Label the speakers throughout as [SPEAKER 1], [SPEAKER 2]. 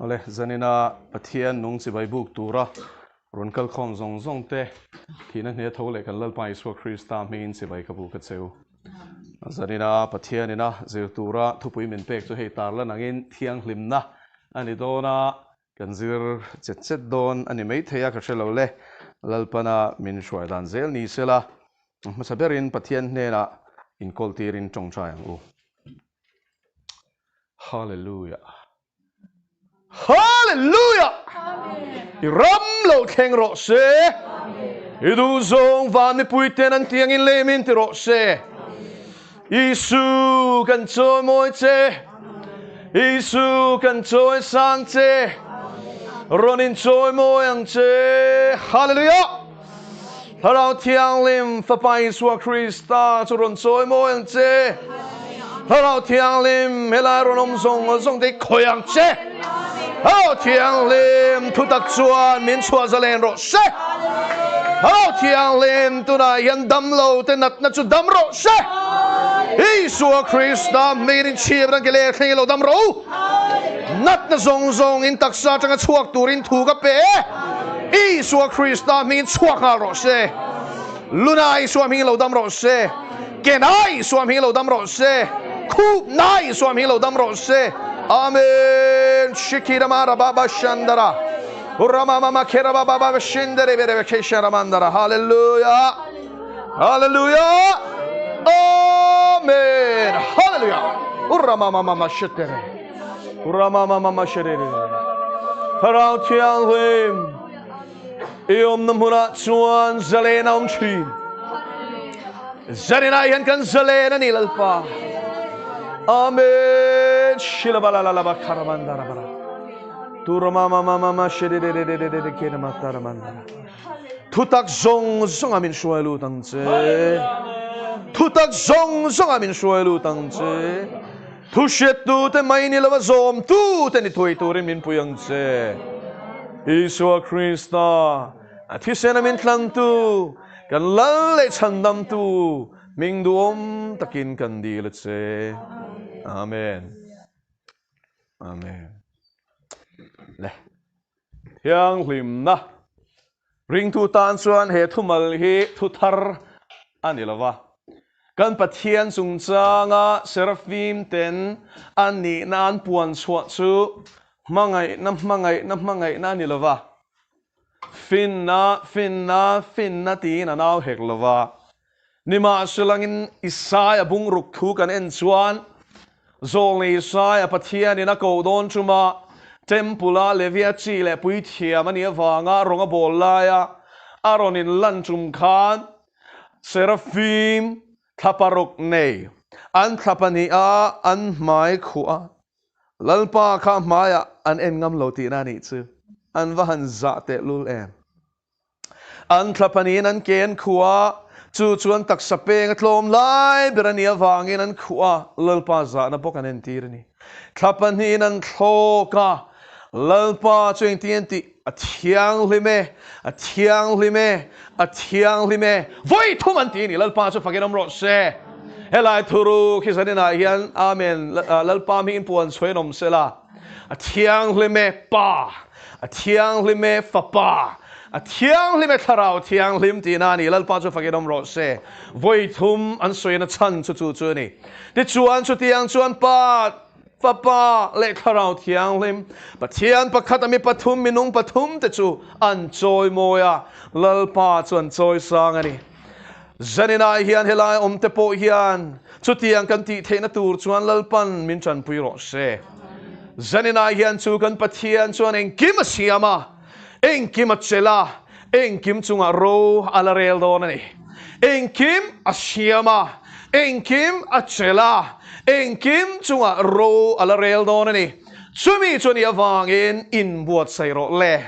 [SPEAKER 1] ole zanina pathian nung si bai buk tura ronkal khom zong zong te thina ne thole kan lal pai so Krista min si bai kabu ka cheu zanina pathian ina zir tura thupui min pek chu hei tar la nangin thianghlimna ani dona kan zir chet don ani mei theya ka shelo le lalpana min shwai dan zel ni sela masaberin pathian ne na in koltirin chongchayang u hallelujah hallelujah iram lo kheng ro se idu zong van mi puiten an tiang in le min ti ro se Isu kan choi moi che Isu kan choi sang che ronin choi moi ang che hallelujah Harao Thianglim fa pai swa Krista chu ron choi moi ang che Harao Thianglim helai ronom zong de khoyang che Harao Thianglim Thutak chuan min chua zalen ro se Harao Thianglim tu na yan dam lo te nat na chu dam ro se Isua Krista made in chief na gele khelo dam ro nat na zong in taksa changa chuak turin thu ka pe Isua Krista min chuak ha ro se luna Isua min lo dam ro se kenai Isua min lo dam ro se khu nai Isua min lo dam ro se amen shikira mara baba shandara urama mama kera baba shindere bere keshara mandara hallelujah hallelujah amen hallelujah urama mama shetere urama mama shetere harao Thianghlim iom namura chuan zalena chin zarina yan kan zalena nilalpa amen shilabala laba karamandara bara turama mama shetere kena matara mandara Thutak zong amin shuailu tangche Thutak zong amin shuailu tangche thu shet tu te mai ni lawa zom tu te ni thoi turin min puyang che Isua Krista thi sena min tlang tu kan lal le chandam tu ming duom takin kan di le che amen amen le Thianghlimna ring tu tan chuan he thumal hi thu thar ani lawa kan pathian Zothansanga seraphim ten ani nan puan chhuat chu mangai na ni lawa finna ti na naw hek lawa nima sulangin Isaiah bung ruk thu kan en chuan zol ni Isaiah pathian ina ko don chuma tempula levia chi le pui thia mani awanga ronga bol laya aronin lanchum khan seraphim thaparok nei an thapani a an mai khua lalpa kha maya an engam loti na ni chu an vahan za te lul em an thapani an ken khua chu chuan tak sape ngatlom lai berani awangin an khua lalpa za na bokan en tirni thapani an thloka lalpa chuing tienti a thianghlimna voi thuman ti ni lalpa chu fagenom ro se helai thuru khisanina hian amen lalpa mi in puan chhoinom sela a thianghlimna pa a thianghlimna fa pa a thianghlimna tharau thianghlim ti na ni lalpa chu fagenom ro se voi thum an soina chan chu ni ti chuan chu tiang chuan pa Papa le tharau Thianghlim pathian pakhat ami pathum minung pathum te chu an choi moya lalpa chuan choi sang ani zanina hian helai te po hian chu tiang kan ti theina tur chuan lalpan min chan pui ro se zanina hian chu kan pathian chuan engkim siama engkim achela engkim chunga ro alarel don ani engkim asiama engkim achela engkim chunga ro alarel don ani chumi chuni awangin in buat sairo le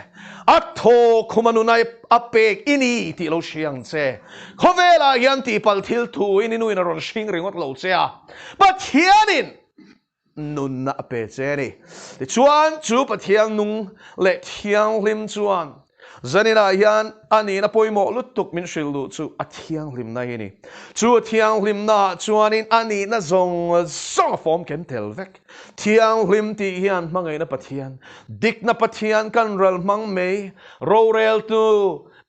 [SPEAKER 1] atho khumanunai apek ini ti lo siang che khovela yan ti pal thil thu in inu in ron sing ringot lo che a pathianin nun na pe che ni ti chuan chu pathian nung le Thianghlim chuan zanina hian ani na poimo lutuk min shilu chu a thianghlimna hi ni chu thianghlimna chuanin ani na zong form kem tel vek thianghlim ti hian mangai na pathian dik na pathian kan ral mang me ro rel tu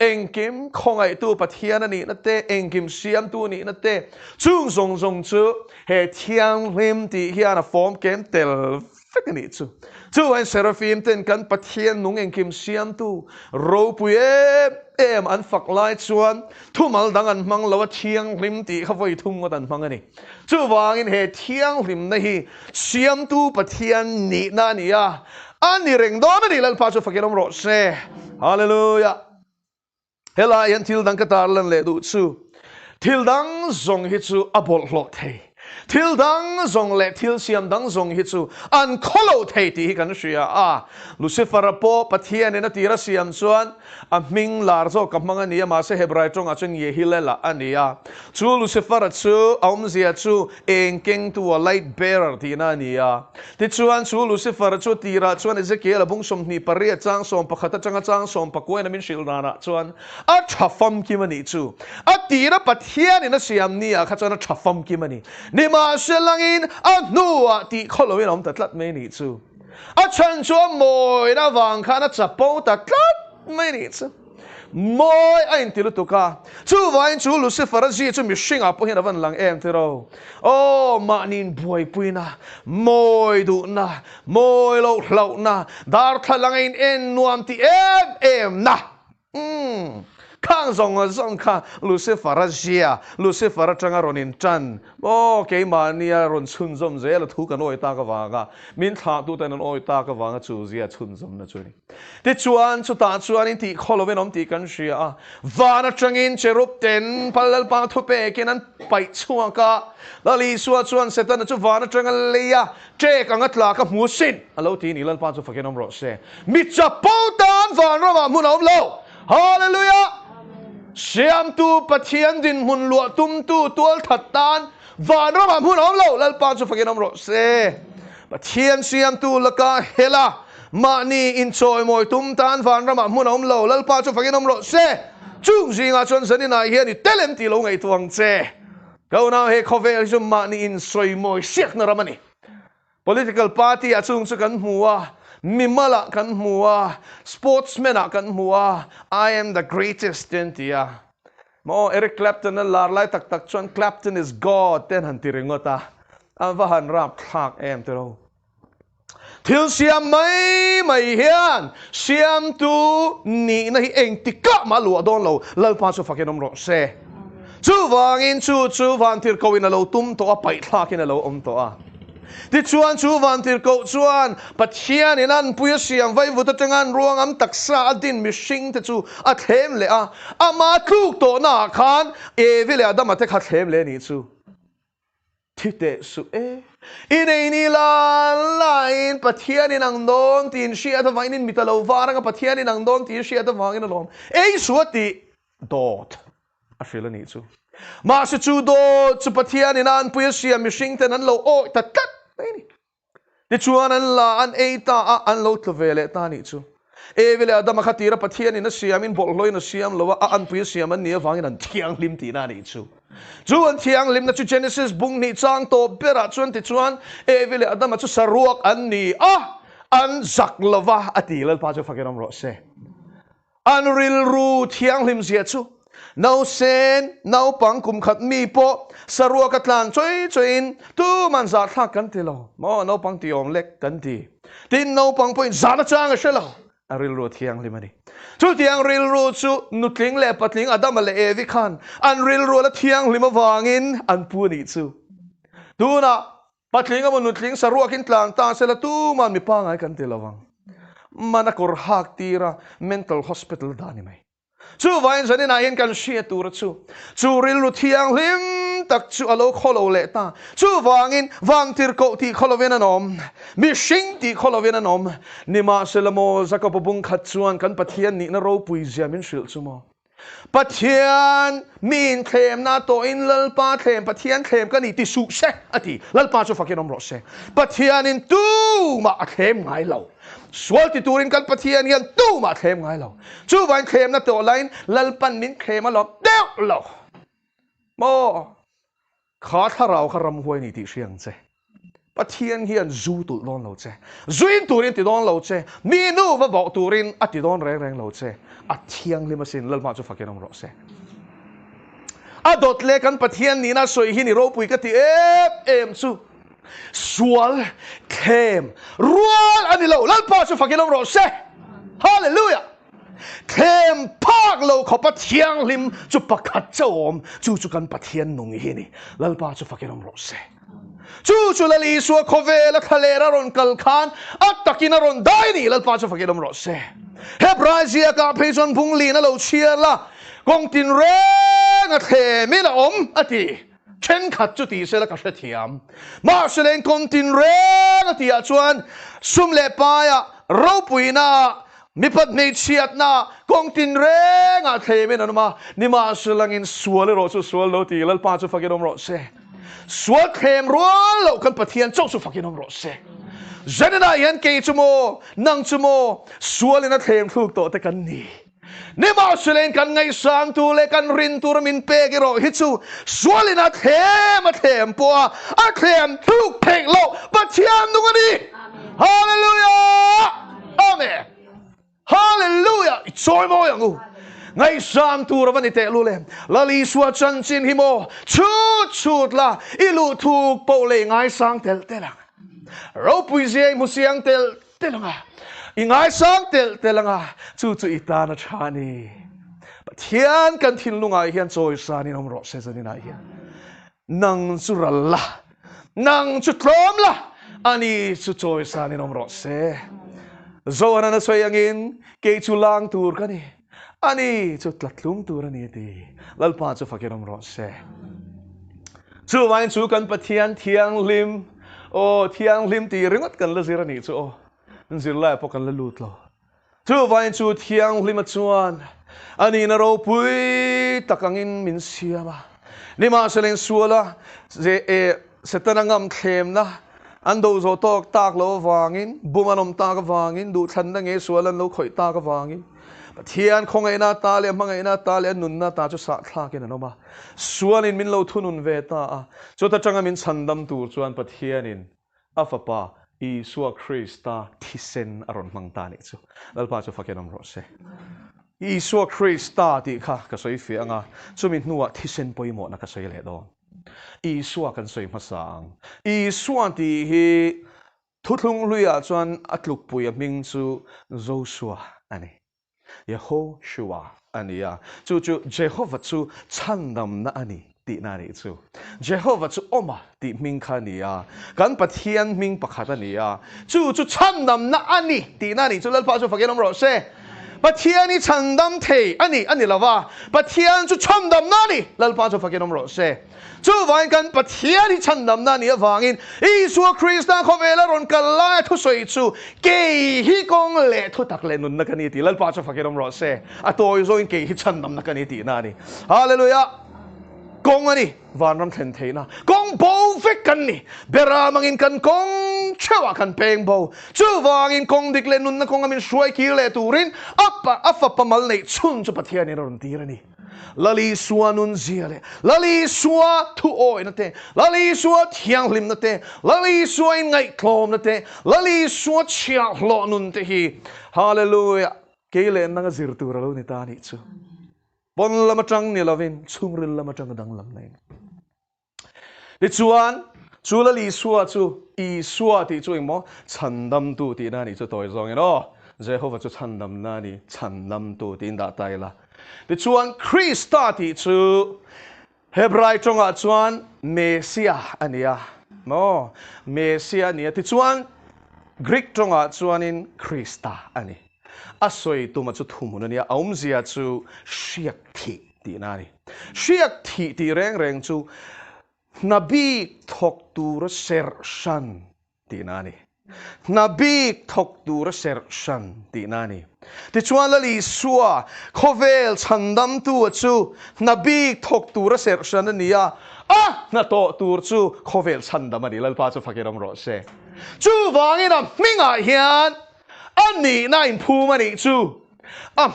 [SPEAKER 1] engkim khongai tu pathian ani na te engkim siam tu ni na te chung zong zong chu he thianghlim ti hian a form kem tel vek ani chu an seraphim ten kan pathian nung engkim siam tu ro pui em an fak lai chuan thumal dang an mang lo thianghlim ti khawai thung ngot an mang ani chu wangin he thianghlim na hi siam tu pathian ni na ni a ani reng don ani lal pa chu fakinom ro se hallelujah hela yan thil dang katar lan le du chu thil dang zong hi chu abol hlo thei thil dang zong le thil siam dang zong hi chu an kholo thei ti kan sia a Lucifer po pathian ina tira siam chuan a ming lar zo kamang ania ma se hebrai tong a chung ye hilela ania chu Lucifer chu aum zia chu engking tu a light bearer ti na ania ti chuan chu Lucifer chu tira chuan Ezekiel abung som ni paria chang som pakhata chang som pakoi na min shil rana chuan a thafam ki mani chu a tira pathian ina siam ni a kha chuan a thafam ki mani ni ma selangin a nuwa ti kholowin om tatlat me ni chu a chan chu moi na wang kha na chapo tatlat me ni chu moi a in tilu tuka chu vain chu Lucifer ji chu mi shinga po hin avan lang em tero o ma nin buai puina moi du na moi lo na dar thalangin en nuam ti em na khang zong kha Lucifer zia Lucifer changa ronin chan o ke mania ron chun zom zel thu kan oi ta ka wanga min tha tu tan oi ta ka wanga chu zia chun zom na chuni ti chuan chu ta chuan in ti kholoven om ti kan sia vana changin cherup ten palal pa thu pe kenan pai chuang ka lali suwa chuan setan chu vana changal leya che kangatla ka mu sin alo ti ni lal pa chu fakenom ro se mi cha pautan van ro mun om lo hallelujah siam tu pathian din mun lua tum tu tual thatan van ram mun om lo lal pa chu fakinom ro se pathian siam tu laka hela mani in choi moi tum tan van ram mun om lo lal pa chu fakinom ro se chung jinga chon sani na hian ni telem ti lo ngai tuang che go now he khove chu mani in soi moi siak na ramani political party a chung chu kan hmuwa mimala kan hmuwa sportsman kan hmuwa I am the greatest in tia mo Eric Clapton lar lai tak chuan Clapton is God ten han tiringota an va han rap thak em tero thil siam mai hian siam tu ni na hi eng tika ma lu don lo lal pa chu fakenom ro se chu wangin chu van tir ko in lo tum to a pai thakin lo om to a ti chuan chu van tir ko chuan pathian in an puya siam vai vuta changan ruang am taksa adin mishing te chu a them le a ama thuk to na khan e vile adam ate kha them le ni chu thite su in ni la in pathian in ang don tin sia ta vain in mitalo varanga pathian in ang don tin sia ta wangin alom suati dot a feel ni chu ma se chu do chu pathian in an puya siam mishing te nan lo o ta tat ti chuan an la an eita an lo tlovele ta ni chu e vele adam khatira pathian in siam in bol loi na siam lo a an puya siam an nia wangin an thianghlim ti na ni chu an thianghlim na chu Genesis bung ni chang to bera chuan ti chuan e vele adam chu saruak an ni an zaklova atilal pa chu fakenom ro se an ril ru thianghlim zia chu no sen no pang kum khat mi po sarua katlan choin tu man za thak kan ti lo mo no pang ti om lek kan ti tin no pang point za na chang a shelo aril ro thiang limani chu tiang ril ro chu nutling le patling adam le evi khan an ril ro la thiang lima wangin an pu ni chu tu na patling am nutling sarua kin tlang ta sela tu man mi pa ngai kan ti lawang manakor hak tira mental hospital dani mai chu vain zani na yen kan shia tur chu ril lu thianghlim tak chu alo kholo le ta chu wangin wang tir ko ti kholovin anom mi shing ti kholovin anom nima selamo zakapabung khat chuan kan pathian ni na ro pui zia min shil chu mo pathian min thlem na to in lal pa thlem pathian thlem kan ni ti su se ati lal pa chu fakinom ro se pathian in tu ma thlem ngai lo sual ti turin kan Pathian hian tu ma khem ngai lo chu vain khem na to line lalpan min khem a lo deu lo mo khá tharau kharam huai ni ti hriang che Pathian hian zu tu don lo che zuin turin ti don lo che mi nu va bo turin a ti don reng lo che a Thianghlimna sin lalma chu fakinom ro se a dot le kan Pathian ni na soi hi ni ro pui ka ti em chu sual khem rual ani lo lalpa chu fakinom ro se hallelujah khem phak lo kho Pathianghlim chu pakhat chom chu kan Pathian nung hi ni lalpa chu fakinom ro se chu la li suwa khovela khalera ron kal khan atakina ron dai ni lalpa chu fakinom ro se Hebraizia ka phezon bung li na lo chia la kong tin reng a the mi la ati chen khat chu ti se la ka thiam ma se len kong tin reng ati a chuan sum le pa ya ro puina mi pat nei chiat na kong tin reng a the mi na ma ni ma se langin sual ro chu sual lo ti lalpa chu fakinom ro se sual khem ro lo kan Pathian chok chu fakinom ro se Zanina yan kay chumo nang chumo sual na them thuk to te kan ni ni ma sulen kan ngai sang tu le kan rin tur min pe gi ro hi chu sual na them po a them thuk phek lo Pathian nu ni hallelujah amen hallelujah choi mo yang u ngai sang tu ra van te lu le la li suwa chan chin hi mo chut la ilu thuk po le ngai sang tel la rau pui zai mu siang tel telanga ingai sang tel telanga chu ita na chani Pathian kan thin lungai hian choi sani nom ro se zani na hian nang chu ralla nang chu tlom la ani chu choi sani nom ro se zo ana na soi angin ke chu lang tur kani ani chu tlatlung tur ani ti lalpa chu fakinom ro se chu wain chu kan Pathian Thianghlim Thianghlim ti ringot kan la zira ni chu zirla po kan la lut lo chu vain chu Thianghlim chuan ani na ro pui takangin min siama ni ma selen suala je setanangam khem na ando zo tok tak lo wangin bumanom ta ka wangin du than na nge sualan lo khoi ta ka wangin Pathian khongai na ta le mangai na ta le nun na ta chu sa thla ke na no ma sualin min lo thunun ve ta chu ta changa min chandam tur chuan Pathianin afapa Isua Krista thisen aron mangta ni chu lalpa chu fakenom ro se Isua Krista ti kha ka soi fi anga chumin nuwa thisen poimo na ka soi le do Isua kan soi masang Isua ti hi thuthung luya chuan atluk pui ming chu Joshua ani Yehoshua ania chu Jehovah chu chandam na ani ti na ni chu Jehovah chu oma ti ming kha ni a kan Pathian ming pakhat ani a chu chandam na ani ti na ni chu lalpa chu fakenom ro se Pathian ni chandam the ani lawa Pathian chu chandam na ni lalpa chu fakenom ro se chu vain kan Pathian ni chandam na ni awangin Isua Krista khovela ron kala thu soi chu ke hi kong le thu tak le nun na kan ti lalpa chu fakenom ro se atoi zo in ke hi chandam na kan ti na ni hallelujah kong ani vanram thlen theina kong bo vek kan ni bera mangin kan kong chewa kan peng bo chu wangin kong dik le nun na kong amin suai ki le turin apa pamal nei chun chu Pathian ni ron tirani lali suwa nun ziale lali suwa thu oi na te lali suwa Thianghlim na te lali suwa in ngai klom na te lali suwa chia hlo nun te hi hallelujah ke le na zir tu ro ni ta ni chu bon lama tang ni lovin chungril lama tang dang lam nei ni chuan chu la li suwa chu I suwa ti chu mo chandam tu ti na ni chu toi zong no Jehovah chu chandam na ni chandam tu tin da tai la ni chuan Krista ti chu Hebrai chonga chuan Messiah ania no Messiah ni ti chuan Greek chonga chuan in Krista ani asoi tu ma chu thumun ania aumzia chu shiak thi ti na ni shiak thi ti reng chu nabi thok tur ser shan ti na ni nabi thok tur ser shan ti na ni ti chuan la li suwa khovel chandam tu chu nabi thok tur ser shan ania na to tur chu khovel chandam ani lalpa chu fakiram ro se chu wangin a minga hian anh nị na in phu mà nị chu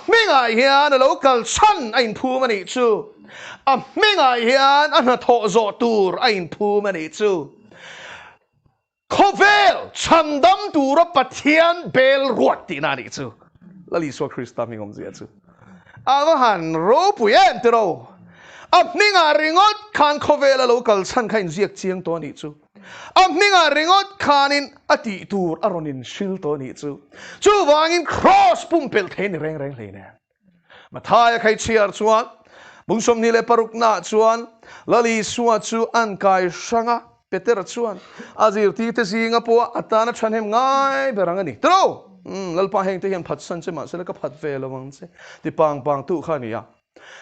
[SPEAKER 1] mình ai hiền local chân anh phu mà nị chu mình ai hiền anh thọ dọ tour anh phu mà nị chu Kovel chandam tura Pathian bel ruột tị na nị chu là lý số Christa mình ông gì chu han ro puyen tero ninga ringot khan Kovel local chân khain ziak chiang to nị chu ninga ringot khanin ati tur aronin shil to ni chu wangin cross pumpel thein reng reng leine mathaya khai chiar chuan bungsom ni le paruk na chuan lali suwa chu an kai sanga peter chuan azir ti te singa po atana thanem ngai berangani tro lalpa heng te hian phat san che ma se ka phat ve lawang che ti pang tu khania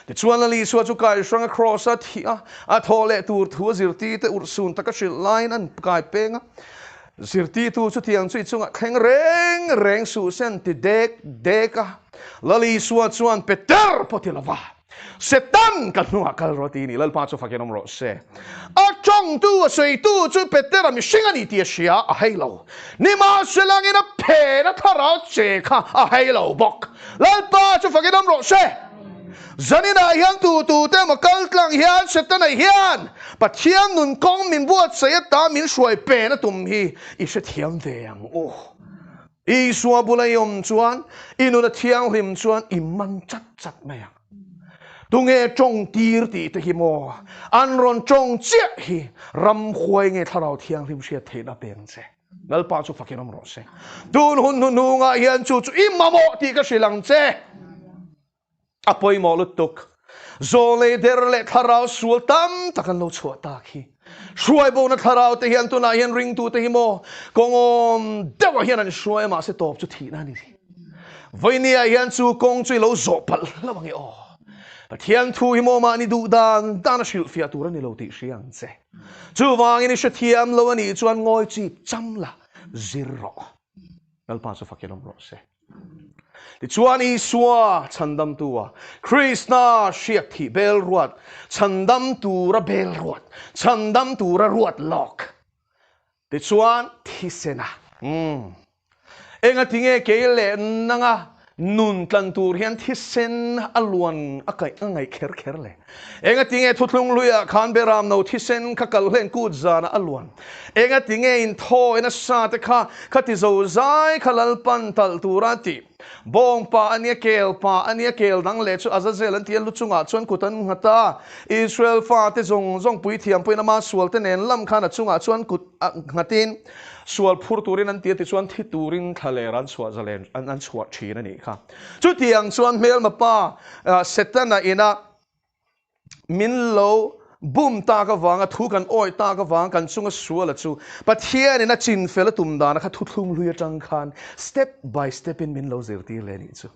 [SPEAKER 1] ti chuan lali suwa chu kai sanga cross a thi a thole tur thu zirti te ursun taka shil line an kai penga zirti tu chu tiang chui chunga kheng reng reng su sen ti deka lali suwa chuan peter potilava setan kan nuwa kal roti ni lalpa chu fakenom ro se a chong tu a sei tu chu peter mi singani ti sia a hailo ni ma selangin a phe na thara che kha a hailo bok lalpa chu fakenom ro se zanina hiang tu te ma kal tlang hian setan ai hian pathian nun kong min buat sai ta min suai pe na tum hi I se thiam veang o I suwa bulayom chuan inu na thianghlim chuan I man chat mai tunge chong tir ti te hi mo an ron chong chia hi ram khoi nge tharau thianghlim sia thena peng che nalpa chu fakinom ro se dun hun nu nga hian chu imamo ti ka silang che apoi mo lutuk zole derle tharau sul tam takan lo chua ta khi suai bo na tharau te hian tu na hian ring tu te hi mo kongom dewa hian an suai ma se top chu thi na ni voinia hian chu kong chui lo zo pal lawangi o Pathian thu hi mo ma ni du dan na shil fia tur ni lo ti siang che chu wang ini she thiam lo ani chuan ngoi chi chamla zero alpa so fakelom ro se ti chuan I suwa chandam tuwa Krishna shiak thi bel ruat chandam tura bel ruat chandam tura ruat lok ti chuan thi sena enga tinge kele nanga nun tlan tur hian thi sen alwan akai ngai kher le enga tinge thutlung luya khan beram no thi sen kha kal len ku zana alwan enga tinge in tho ena sa te kha khati zo zai khalal pan tal turati bong pa ania kel dang le chu azazel an tian lu chunga chuan kutan ngata Israel fa te zong pui thiam pui na ma sual te nen lam khana chunga chuan kut ngatin sual phur turin an tia ti chuan thi turin thaleran suwa zalen an suwa thina ni kha chu tiang chuan mel ma pa setana ina min lo bum ta ka wanga thu kan oi ta ka wang kan chunga suala chu pathian ina chin fela tum da na kha thu thlum luya tang khan step by step in min lo zirti le ni chu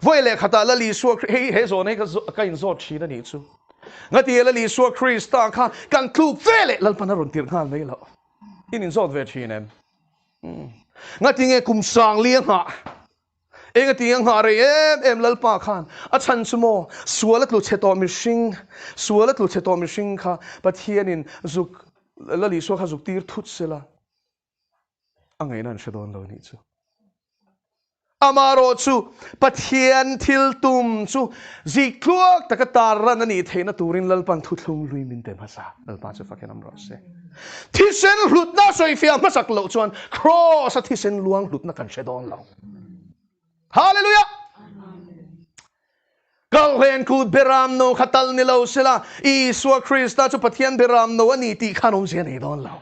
[SPEAKER 1] voile khata la li su he zo ne ka in zo thina ni chu ngati la li su Krista kha kan thu vele lal panaron tir khan nei lo in zot ve thinem ngati nge kum sang liang ha enga tiang ha re em lalpa khan a chan chumo sualat lu cheto mi sing kha pathianin zuk lali so kha zuk tir thut sela angai nan shadon lo ni chu amaro chu pathian thil tum chu zikluak takatar ran ani theina turin lalpan thuthlung lui min te masa lalpa chu fakenam ro se thisen hlut na soi fiam masak lo chuan cross a thisen luang hlut na kan shadon lo hallelujah galhen kud beram no khatal ni lo sela Iswa Krista chu pathian beram no ani ti khanom se nei don lo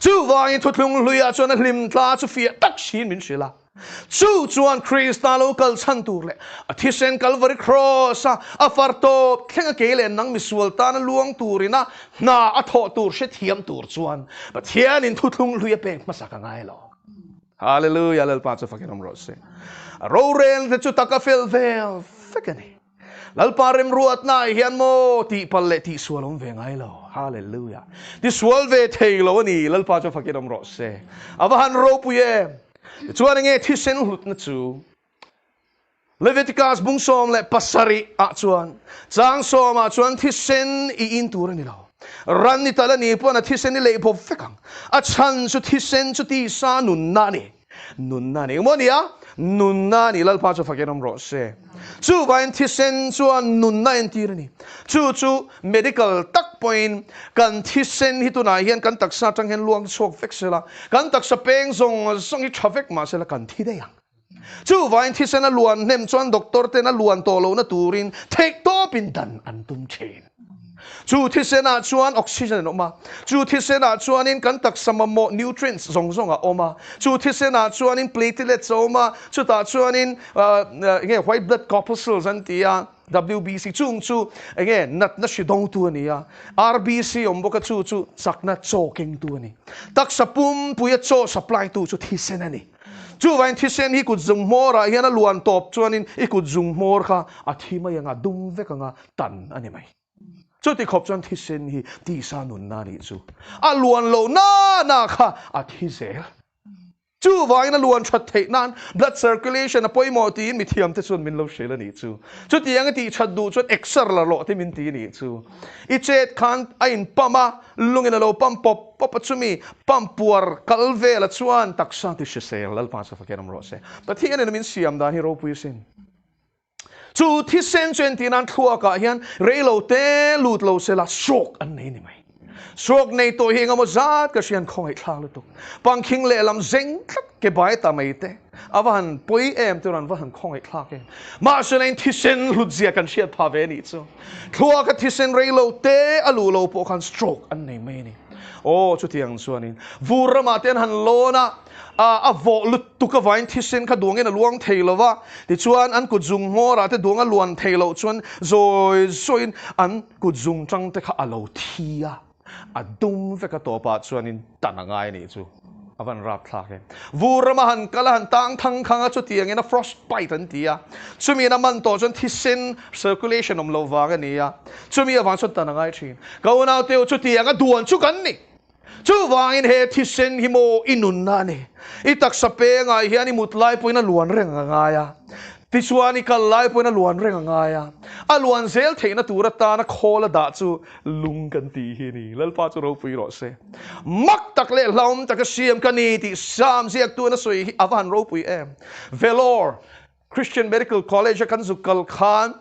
[SPEAKER 1] chu wang thutlung luya chuan hlim tla chu fia tak shin min sela chu chuan Krista local chantur le a thisen Calvary cross a farto thenga kele nang mi sual ta na luang turina na a tho tur she thiam tur chuan pathian in thutlung luya peng masaka ngai lo hallelujah lalpa chu fakinom ro se ro ren te chu taka fel vel fakani lalpa rem ruat na hian mo ti palle ti sualom ve ngai lo hallelujah ti sual ve thei lo ni lalpa chu fakinom ro se abahan ro puye chuan nge thi sen hlut na chu Leviticus bungsom le pasari a chuan chang som a chuan thi sen I in tur ni lo ran ni tala ni pon a thi sen ni le pho fekang a chan chu thi sen chu ti sa nun na ni nun na ni mo nia nun na ni lalpa chu fakiram ro se chu vain thi sen chuan nun na en tir ni chu medical tak point kan thi sen hi tu na hian kan taksa tang hen luang chok vek sela kan taksa peng zong hi traffic ma sela kan thi de yang chu vain thi sen a luan nem chuan doctor te na luan to lo na turin take to pin dan an tum chen chu thi sen a chuan oxygen oma chu thi sen a chuan in kan tak samamo nutrients zong a oma chu thi sen a chuan in platelets oma chu ta chuan in white blood corpuscles an tia WBC chu again nat na shidong tu ania RBC omboka chu sakna choking tu ani tak sapum puya cho supply tu chu thi sen ani chu vain thi sen hi kut zung mora hian a luan top chuan in I kut zung mor kha a thi mai anga dung vekanga tan ani mai chu ti khop chuan thi sen hi ti sa nun na ni chu a luan lo na kha a thi zel chu vai na luan that thei nan blood circulation a poimo ti mi thiam te chun min lo shela ni chu tiang ti that du chuan exer la lo te min ti ni chu I chet khan a in pama lungin lo pam pop chumi pam puar kalve la chuan taksa ti sel lal pa sa fakeram ro se Pathian en min siam dan hi ro pui sin chu thi sen chen ti nan thua ka hian reilo te lut lo se la shock an nei ni mai stroke nei to hinga mo zat ka sian khong ai thlang lu tu pangking le lam zeng tlat ke bai ta mai te awan poi em turan wa han khong ai thla ke ma selen thi sen lut zia kan siat pha ve ni chu thua ka thi sen reilo te alu lo po khan stroke an nei mai ni o chu tiang chuanin vura ma ten han lona a vo lut tu ka vain thi sen kha duang in a luang theilowa ti chuan an ku zung ngora te duang a luan theilo chuan zoi soin an ku zung tang te kha alo thia a dum veka to pa chuan in tanangai ni chu avan rap thla ke vura ma han kala han tang thang khanga chu tiang in a frostbite an tia chumi na man to chuan thi sen circulation om lo wanga nia chumi awan chu tanangai thin ko na te chu tiang a duan chu kan ni chu wangin he thi sen hi mo inun na ni I tak sa pe nga hian I mutlai po na luan reng nga ya ti chuan I kallai po na luan reng nga ya a luan zel theina tura ta na khola da chu lung kan ti hi ni lalpa chu ro pui ro se mak tak le hlaum tak siam kan ni ti sam ziak tu na soi avan ro pui em Velor Christian Medical College kan zukal khan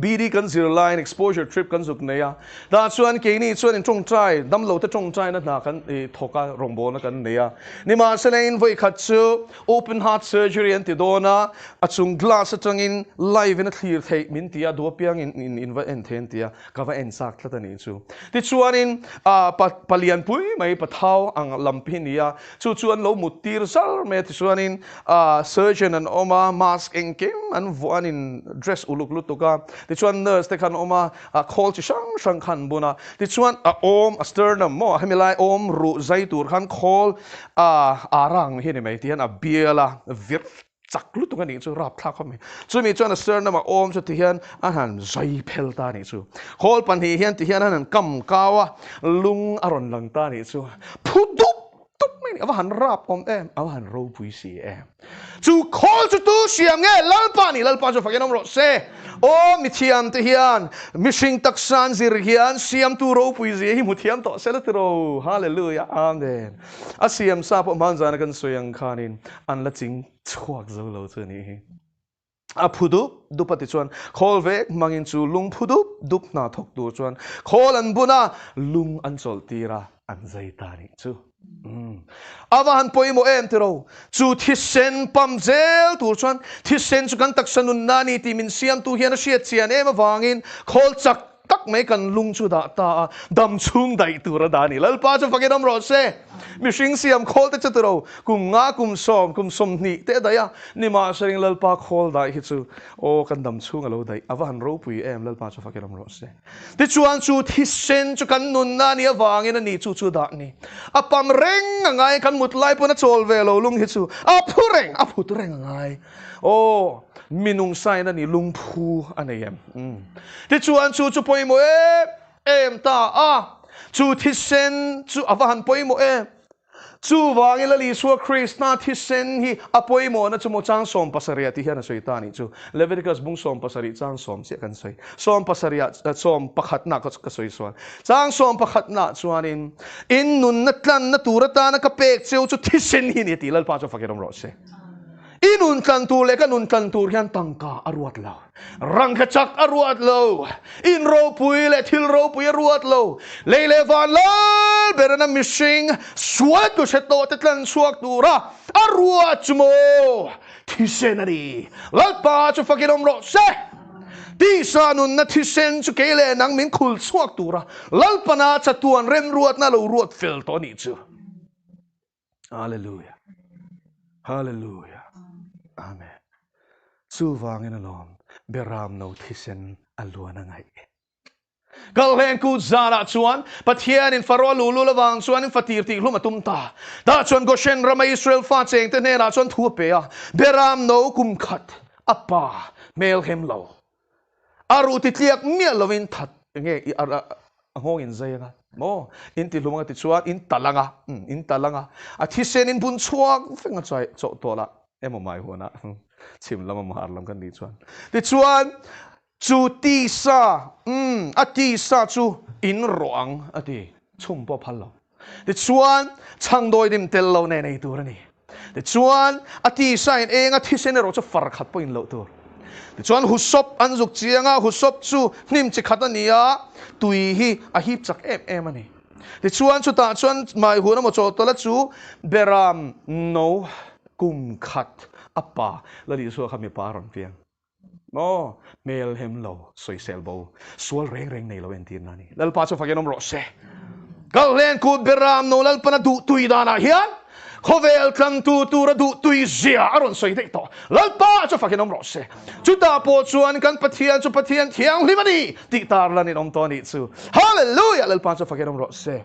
[SPEAKER 1] BD kan zero line exposure trip kan zuk neya da chuan ke ni chuan in tong trai dam lo te tong trai na kan thoka rongbo na kan neya ni ma selein voi khat chu open heart surgery an ti dona achung glass atangin live in a clear thei min tia do piang in va en then tia ka va en sak thla ni chu ti chuan in palian pui mai pathau ang lampin nia chu chuan lo mutir sal me ti chuan in surgeon an oma mask engkim an vuan in dress uluk lutuka ti chuan nurse te khan oma call chi sang khan buna ti chuan om sternum mo hamilai om ru zai tur khan call arang hi ni mai tian a biela vir chak lu tu ni chu rap thla khom chu mi chuan sternum om chu ti hian a han zai phel ta ni chu call pan hi hian ti hian han kam kawa lung aron lang ta ni chu phudu ava han rap om em ava han ro pui si em chu khol chu tu siam nge lalpa chu fakenom ro se o mi thiam te hian mishing taksan zir hian siam tu ro pui zi hi mu thiam to sel tro hallelujah amen a siam sa po man zan kan soyang khanin an la ching chuak zo lo chu ni hi a phudu dupati chuan khol ve mangin chu lung phudu dup na thok tu chuan khol an buna lung an chol tira an zai ta ni chu awan poimo em tero chu thisen pam zel tur chuan thisen chu kan taksanun nani ti min siam tu hian a hriat chian em awangin khol chak tak mai kan lung chu da ta dam chung dai tur da ni lalpa chu fakedam ro se mi hring siam khol te chatro kum nga kum som ni te daya ni ma sering lalpa khol dai hi chu o kan dam chung alo dai awan ro pui em lalpa chu fakedam ro se ti chuan chu thisen chu kan nun na ni awangin ani chu da ni apam reng ngai kan mutlai pona chol ve lo lung hi chu a phut reng ngai o minung sai na ni lung phu anayem ti chuan chu poimo em ta chu thisen chu awan poimo chu wang la li suwa Krishna thi sen hi apoi mo na chumo chang som pasaria ti hian soi ta ni chu Leviticus bung som pasari chang som se kan soi som pasaria som pakhat na ka soi so chang som pakhat na chuanin in nun na tlan na turata na ka pek cheu chu thi sen hi ni ti lal pa chu fakirom ro se inun tlan tu le ka nun tlan tur hian tangka aruat lo rang ka chak aruat lo in ro pui le thil ro pui aruat lo le le van lo berana mishing suat tu se to te tlan suak tura aruat mo thi senari lal pa chu fakirom ro se ti sa nun na thi sen chu kele nang min khul suak tura lal pana cha tuan rem ruat na lo ruat fel to ni chu hallelujah hallelujah amen chu wangin alom beram no thisen alua na ngai kalhen ku zara chuan pathian in faro lulu lawang chuan in fatir ti hlum atum ta da chuan goshen rama Israel fa cheng te ne ra chuan thu pe a beram no kum khat apa melhem lo aru ti tliak mia lovin that nge ngong in zayanga mo in ti hlum ti chuan in talanga a thisen in bun chuak fenga chai cho tola emo mai hona chim lama mahar lam kan ni chuan ti chuan chu ti sa a ti sa chu in roang ati chum po phal lo ti chuan changdoi dim tel lo ne nei tur ani ti chuan a ti sa in enga thisen ro chu far khat po in lo tur ti chuan husop an zuk chianga husop chu nim chi khat ania tui hi a hip chak em ani ti chuan chu ta chuan mai huna mo cho tola chu beram no kum khat apa lali so khami paron piang mo mel hem lo soi selbo sual reng nei lo entin nani lal pa cho fagenom ro se galen ku beram no lal pana du tuidana hian khovel tlang tu ra du tui zia aron soi dei to lal pa cho fagenom ro se chu ta po chuan kan pathian chu pathian Thianghlimna ni ti tar lan in om to ni chu hallelujah lal pa cho fagenom ro se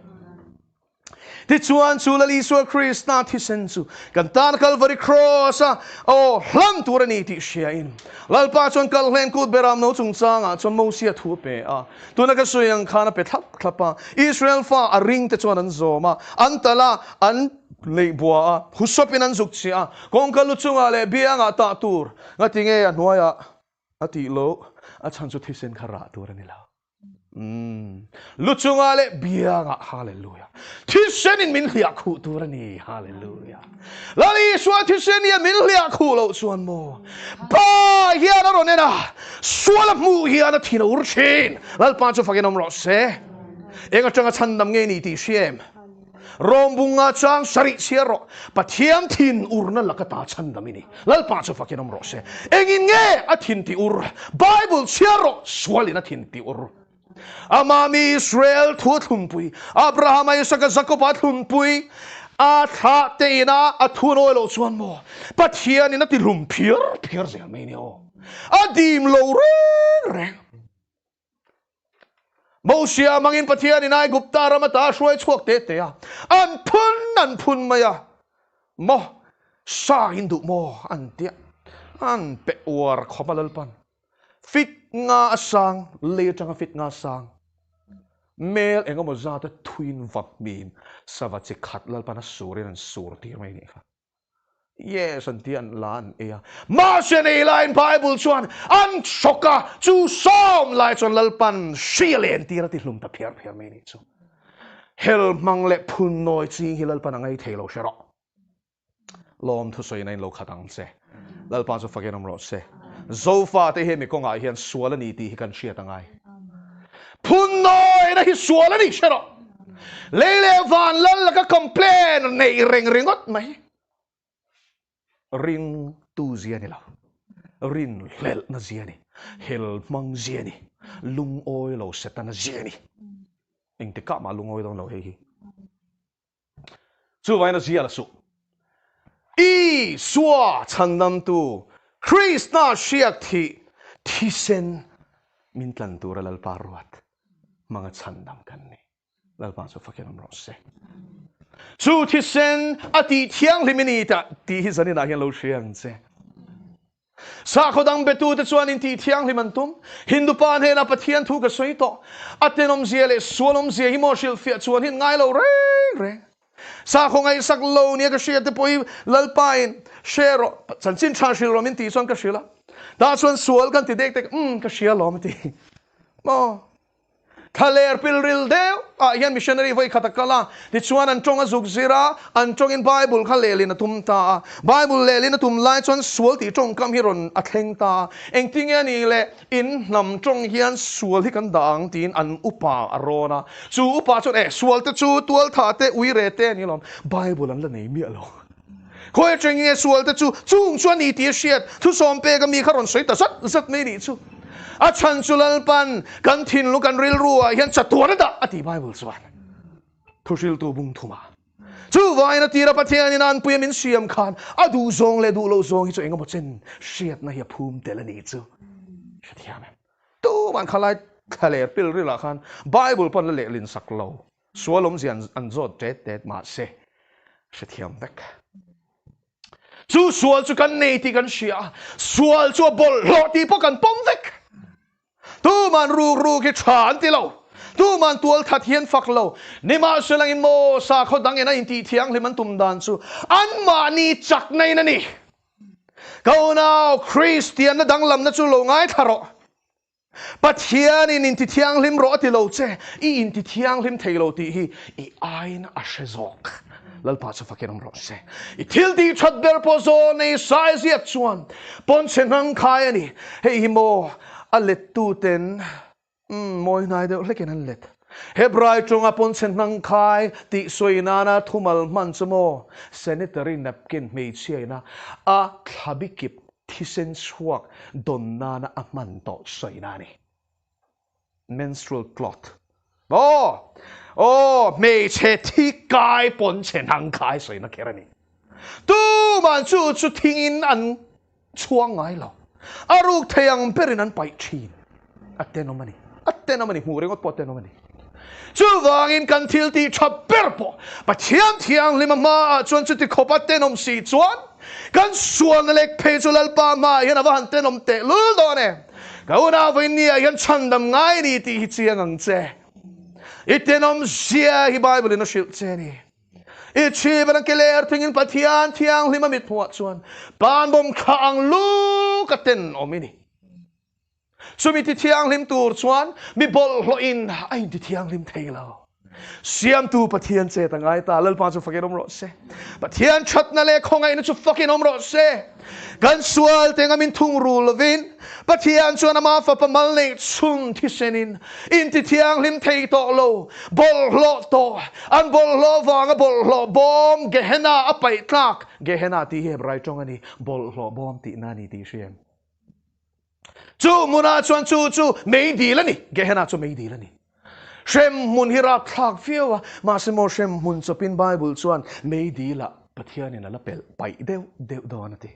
[SPEAKER 1] ti chuan chu lali so Krishna thi sen chu kan tan Calvary cross o hlam tur ani ti sia in lal pa chuan kal hlen kut beram no chung changa chon mo sia thu pe a tuna ka soyang khana pe thak thlapa Israel fa a ring te chuan an zoma an tala an leibua husopin an zuk chia kong kalu chunga le bianga ta tur ngatinge a noya ati lo a chan chu thi sen khara tur ani la luchunga le bianga hallelujah thisenin min hlia khu turani hallelujah lali swa thisenia min hlia khu lo chuan mo ba hian ro nena swala mu hian thina urchin lal pa chu fagenom ro se enga changa chandam nge ni ti shem rombunga chang sari siero pathiam thin urna lakata chandamini lal pa chu fagenom ro se engin nge athin ti ur bible siero swalina thin ti ur amami Israel thu thumpui Abraham Isaac Jacob thumpui a tha te ina a thu no lo chuan mo pathian ina ti rum phiar zel me ni o adim lo reng Mosia mangin pathian ina gupta ramata shwai chuak te ya an phun maya mo sa hindu mo an tia an pe war khomalal pan fit nga asang le changa fit nga sang mel enga mo zata twin vak min savachi khatlal pana surin an sur tir mai ni kha yes an tian lan ea martian line bible chuan an shoka chu som lai chon lalpan shilen tira ti hlum ta phiar mai ni chu hel mangle phun noi chi hilal pan ngai thelo shero lom thu soi nai lo khatang se lalpan so fagenom ro se Zofa te he mi konga hian suala ni ti kan sia tangai phun noi na hi suala ni shero lele van lal ka complain nei ringot mai ring tu ziani la rin lel na ziani hel mang ziani lung oi lo setana ziani ing te ka ma lung oi dong lo he hi chu vai na zia la su i swa changnam tu Krishna shiak thi sen min tlan tura lal parwat mga chandam kan ni lal pa so fakenam ro se chu thi sen ati Thianghlimna ta ti hi zani na hian lo shiang che sa khodang betu te chuan in ti Thianghlimna tum hindu pan he na pathian thu ka soi to atenom zia le suanom zia hi mo shil fia chuan hin ngai lo reng sa kong ay saklo niya kasi ito po lalpain shero sansin cha shiro min ti son ka shila da son sual kan ti dek ka shia lo mati mo kaler pilril deu yan missionary voi khatakala ti chuan an chong azuk zira an chong in bible khaleli na tumta bible leli na tum lai chuan sual ti chong kam hiron a thleng ta eng tinga ni le in nam chong hian sual hi kan dang tin an upa arona chu upa chuan sual te chu tual tha te ui re te ni lom bible an la nei mi alo khoi cheng nge sual te chu chung chuan ni ti shiat thu som pe ka mi kharon soi ta sat me ni chu a chan chulal pan kan thin lu kan ril ruwa hian chatuan da ati bible chuan thusil tu bung thuma chu vai na tira pathian in an puyamin siam khan adu zong le du lo zong hi chu engam chen shiat na hi phum telani chu thiam tu man khalai khale pil rila khan bible pan le lin saklo sualom zian an zot tet ma se thiam bek chu sual chu kan nei ti kan sia sual chu bol lo ti po kan pom vek tu man ru ki chan ti lo tu man tual that hian fak lo ni ma selang in mo sa kho dang ena in ti thiang liman tum dan chu an ma ni chak nei na ni go now Christian na dang lam na chu lo ngai tharo Pathian in ti thiang lim ro ti lo che I in ti thiang lim thei lo ti hi I ain a shezok lalpa chu fakiram ro se I thil ti chat ber po zo nei size yet chuan pon chenang khai ani hei hi mo a let tu ten moi nai de leken an let hebrai chung apon chen nang khai ti soinana thumal man chmo sanitary napkin me chiana a thabikip thisen chuak donna na a man to soinani menstrual cloth me che thi kai pon chen nang khai soina kerani tu man chu thingin an chuang ngai lo aruk thayang perinan pai chin atenomani murengot po atenomani chu wangin kan thil ti thaper po pathian lima ma chuan chu ti khopa tenom si chuan kan suan lek phe chulal pa ma hian awan tenom te lul do ne kauna vinia hian chandam ngai ni ti hi chiang ang che itenom sia hi bible in a shil che ni ichi ban keler thingin pathian thiang lima mit huat chuan ban bom khang lu katen omini sumi ti thiang lim tur chuan mi bol hlo in ai ti thiang lim theilo siam tu pathian che tangai ta lal pa chu fakinom ro se pathian chat na le khongai na chu fakinom ro se kan sual tengamin thung rul vin pathian chuan ama fa pamal nei chun thi senin in ti thiang lim thei to lo bol hlo to an bol hlo wanga bol hlo bom gehena apai tlak gehena ti hebrai chong ani bol hlo bom ti na ni ti siam chu muna chuan chu mei di la ni gehena chu mei di la ni shem mun hira thak fiawa ma se mo shem mun chopin bible chuan mei di la pathian in ala pel pai deu do na ti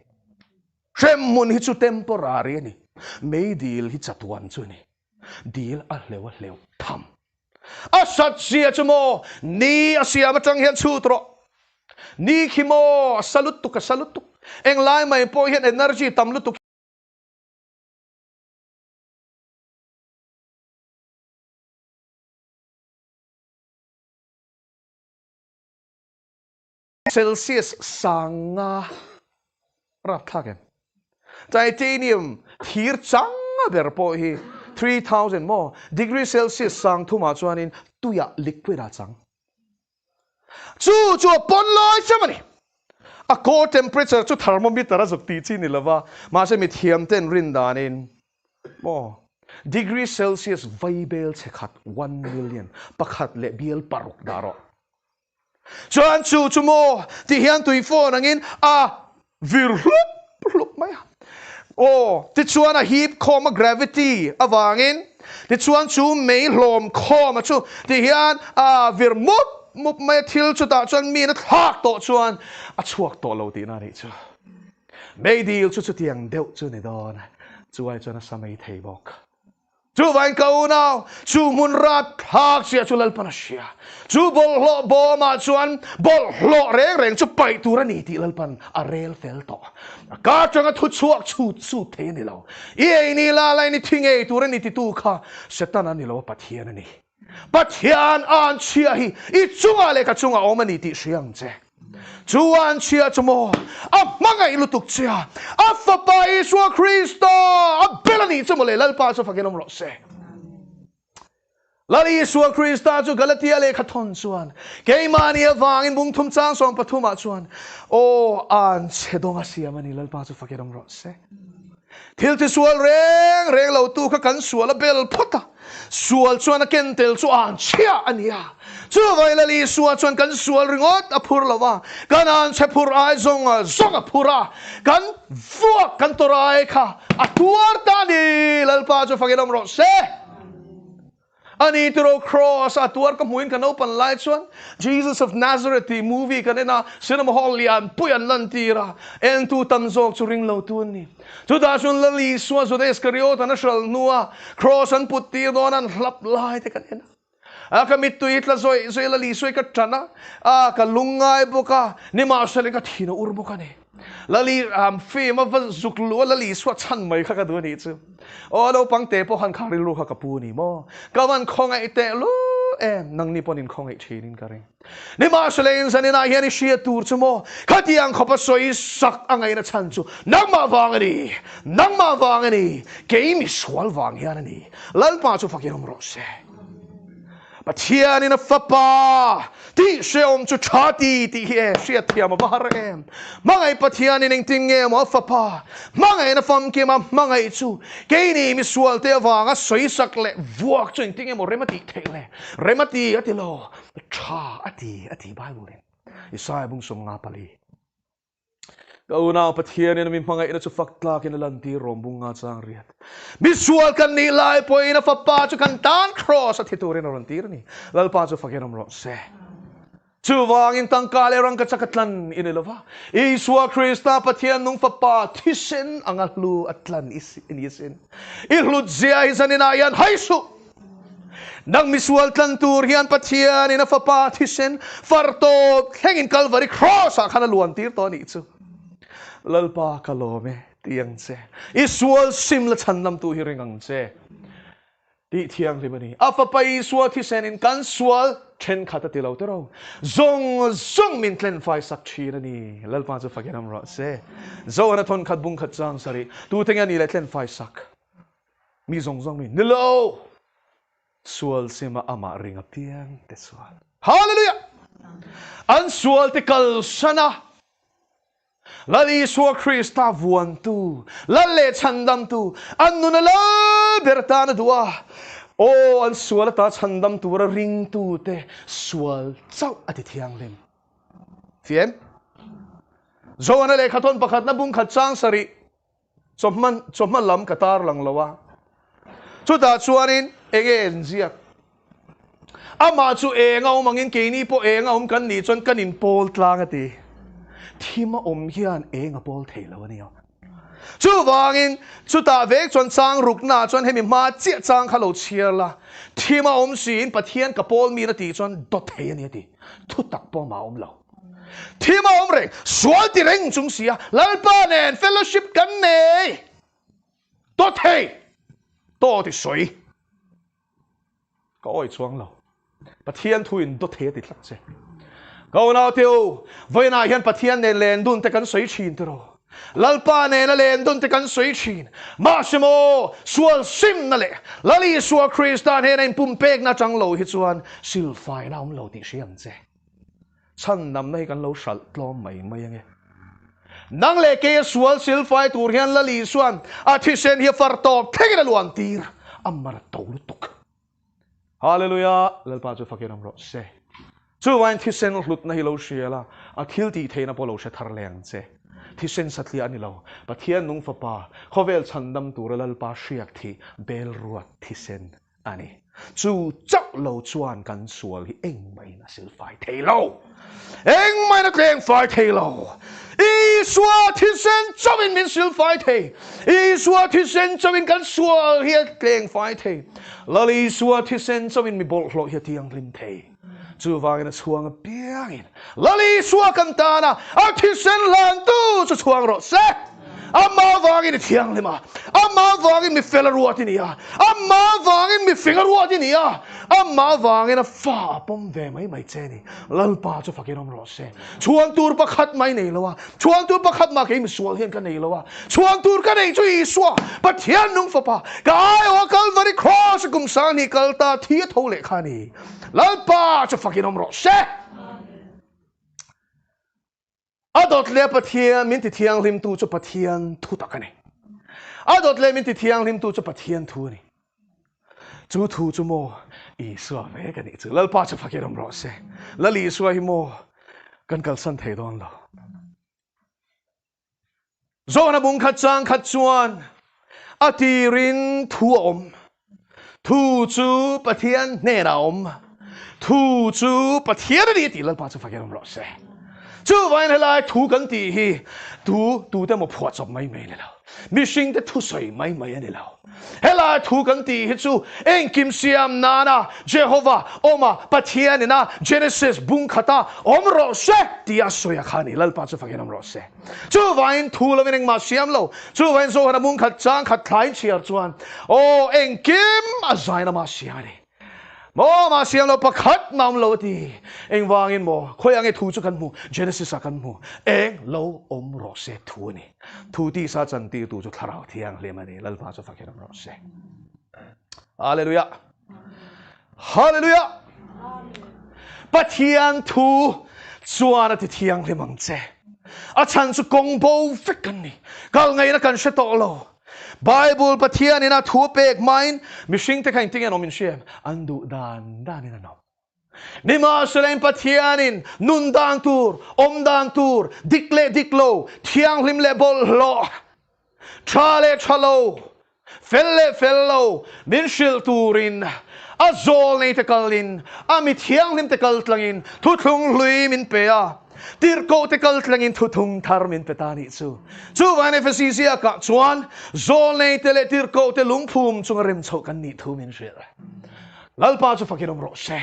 [SPEAKER 1] shem mun hi chu temporary ani mei dil hi chatuan chu ni dil a hleu tham a sat sia chumo ni asia ma chang hian chu tro ni khimo salut tu eng lai mai po hian energy tamlu tu Celsius sanga rathagen titanium thir changa ber po hi 3000 mo degree Celsius sang thuma chuanin tuya liquid a chang chu pon loi chamani a core temperature chu thermometer a zuk ti chi ni lawa ma se mi thiam ten rin danin mo degree Celsius vaibel chekhat 1 million pakhat le bial paruk daro chuan chu mo ti hian tui phone angin a vir hlup mai ti chuan a heap khoma gravity awangin ti chuan chu mei hlom khoma chu ti hian a vir mup mai thil chu ta chuan mi na thak to chuan a chuak to lo ti na ni chu mei dil chu tiang deuh chu ni don chuai chuan a samai thei bok chu vain kau now chu mun rat thak sia chu lal panasia chu bol hlo bo ma chuan bol hlo reng chu pai tu ra ni ti lal pan a rel fel to ka changa thu chuak chu the ni lo ye ni la lai ni thinge tu ra ni ti tu kha setan ani lo pathian ani Pathian an chia hi I chunga le ka chunga omani ti siang che chuan chia chmo a mangai lutuk chia a fa pa Isu Kristo a belani chmo le lalpa so fakenom ro se lali Isu Krista chu Galatia le khathon chuan keimani awangin bung thum chang som pathuma chuan o an chedonga siamani lalpa chu fakenom ro se thil ti sual reng lo tu kha kan sual a bel phota sual chuan a kentel chuan chia ania chu vai lali sual chuan kan sual ringot a phur lawa kan an che phur ai zong a phura kan vuak kan torai kha a tuar ta ni lalpa chu fakenom ro se ani tiro cross at tuar ka muin kan open light chuan Jesus of Nazareth the movie kanena cinema hall lian puyan lantira en tu tamzok chu ring lo tu ni chu da chun lali suwa zo des kariot na shal nuwa cross an putti don an hlap lai te kanena a kamit tu itla zoi lali soi ka tana a ka lungai boka ni ma sale ka thino ur boka ne lali fame of zuklu lali swa chan mai kha ka do ni chu o lo pang te po han khari lu kha ka pu ni mo ka wan khong ai te lu nang ni ponin khong ai thinin ka re ni ma sale in sanina hian shia tur chu mo khatiang khopa soi sak angai na chan chu nang ma wangani ke mi swal wang hian ni lal pa chu fakirom ro se Pathian in a fapa ti sheom chu chati ti he shia thiam bahar em mangai pathian in ting em of fapa mangai na fam ke ma mangai chu ke ni mi sual te wanga soi sak le vuak chu ting em remati thele remati atilo cha ati bible isai bung som nga pali Kauna Pathian in a mangai na chu faklak in a lanti rombung nga chang riat Bisual kan ni lai po ina fapa chu kan tan cross at hiturin oron tirni lalpa chu fakiram ro se chu wangin tangkale rang ka chakatlan inilova Isu Krista Pathian nung fapa tisen angahlu atlan inisin ihlut zia isan inayan haisu nang misual tlan turhian Pathian ina fapa tisen farto hengin Calvary cross akana luan tir to ni chu lalpa kalome tiang che isual sim la chandam tu hiringang che ti thianghlimna ni apa pa isual thi senin kan sual then khata tilau tero zong min tlen fai sak thina ni lalpa chu fakenam ro se zo na thon khat bung khat chang sari tu tenga ni le tlen fai sak mi zong min nilo sual sima ama ring up tiang te sual hallelujah an sual te kal sana Lali Isu Krista vuan tu lalle chandam tu annu na la bertana dua o an sual ta chandam tu ra ring tu te sual chau ati thianglim fiem zoana le khaton pakhat na bung khat chang sari chomman lam katar lang lawa chu da chuanin egen zia ama chu e ngau mangin ke ni po e ngau kan ni chon kanin pol tlang ati Thima hian nga pol theilo ania chu wangin chu ta vek chon chang rukna chon hemi ma chia chang khalo chiala thima sin Pathian ka pol mi na ti chon dot thei ania ti thutak po ma lo thima re swal ti reng chung sia lalpa nen fellowship kan ne dot thei to ti soi ka oi chuang lo Pathian thuin dot thei ti tlak che Kau na teo, vai na hian Pathian ne len dun te kan soi chin tero. Lalpa ne na len dun te kan soi chin. Masimo sual sim na le. Lali Isu Krista he na pumpek na chang lo hi chuan silfai na lo ti siam che. Chan nam na hi kan lo sal tlom mai ange. Nang le ke sual silfai tur hian lali suan a thisen hi fartop thegin luan tir amar tolutuk. Hallelujah, lalpa chu fakiram ro se. Chu wain thisen hlut na hilo shiala a khilti theina polo she tharleng che thisen satli ani lo Pathian nung fapa khovel chandam turalal pa shiak thi bel ruat thisen ani chu chak lo chuan kan sual hi engmai na silfai theilo engmai na kleng fai theilo Isua thisen chawin min silfai the Isua thisen chawin kan sual hi kleng fai the lali Isua thisen chawin mi bol hlo hi Thianghlim the chu wangin chuang piangin lali suwa kantana a thisen lan tu chu chuang ro se amma wangin Thianghlimna amma wangin mi fela ruatinia amma wangin mi finger ruatinia amma wangin a fa pom ve mai che ni lalpa chu fakinom ro se chuang tur pakhat mai nei lowa chuang tur pakhat ma ke mi sual hen ka nei lowa chuang tur ka nei chu I swa Pathian nung fa pa ka ai wa Calvary cross kum sang ni kalta thi tho le khani lalpa chu fakinom ro se adot le Pathian min ti Thianghlim tu chu Pathian Thutak ka ni adot le min ti Thianghlim tu chu Pathian thu ni chu thu chu mo I swa ve ka ni chu lalpa chu fakinom ro se lali swa hi mo kan kal san thei don lo zo na bung khat chang khat chuan atirin thu om thu chu Pathian ne ra om thu chu Pathian ni ti lalpa chu fakinom ro se chu vain helai thu kan ti hi tu te mo phwa chop mai mai le lo mi sing te thu soi mai mai ani lo helai thu kan ti hi chu en kim siam nana Jehovah oma Pathian na Genesis bung khata om ro se ti a soya khani lalpa chu fakinom ro se chu vain thu lo meneng ma siam lo chu vain zo na bung khat chang khat thlai chiar chuan o en kim a zaina ma siani mo ma siam lo pakhat nam lo ti eng wangin mo khoi ange thu chu kan mu Genesis a kan mu eng lo om ro se thu ni thu ti sa chan ti tu chu tharau Thianghlim ani lalpa chu fakinom ro se hallelujah hallelujah Pathian thu chuan ti Thianghlim ang che a chan chu kong bo fek kan ni kal ngai na kan she to lo Bible Pathian ina thu pek main mishing te kain ting enom in shem andu dan ina no ni ma selain Pathianin nun dang tur om dang tur diklo Thianghlim le bol lo chale chalo fello min shil turin azol nei te kalin ami Thianghlim te kal tlangin thu thlung lui min pe a tirko te kal tlangin thuthung thar min petani chu van efesia ka chuan zol nei te le tirko te lungphum chung rem chho kan ni thu min shel lalpa chu fakinom ro se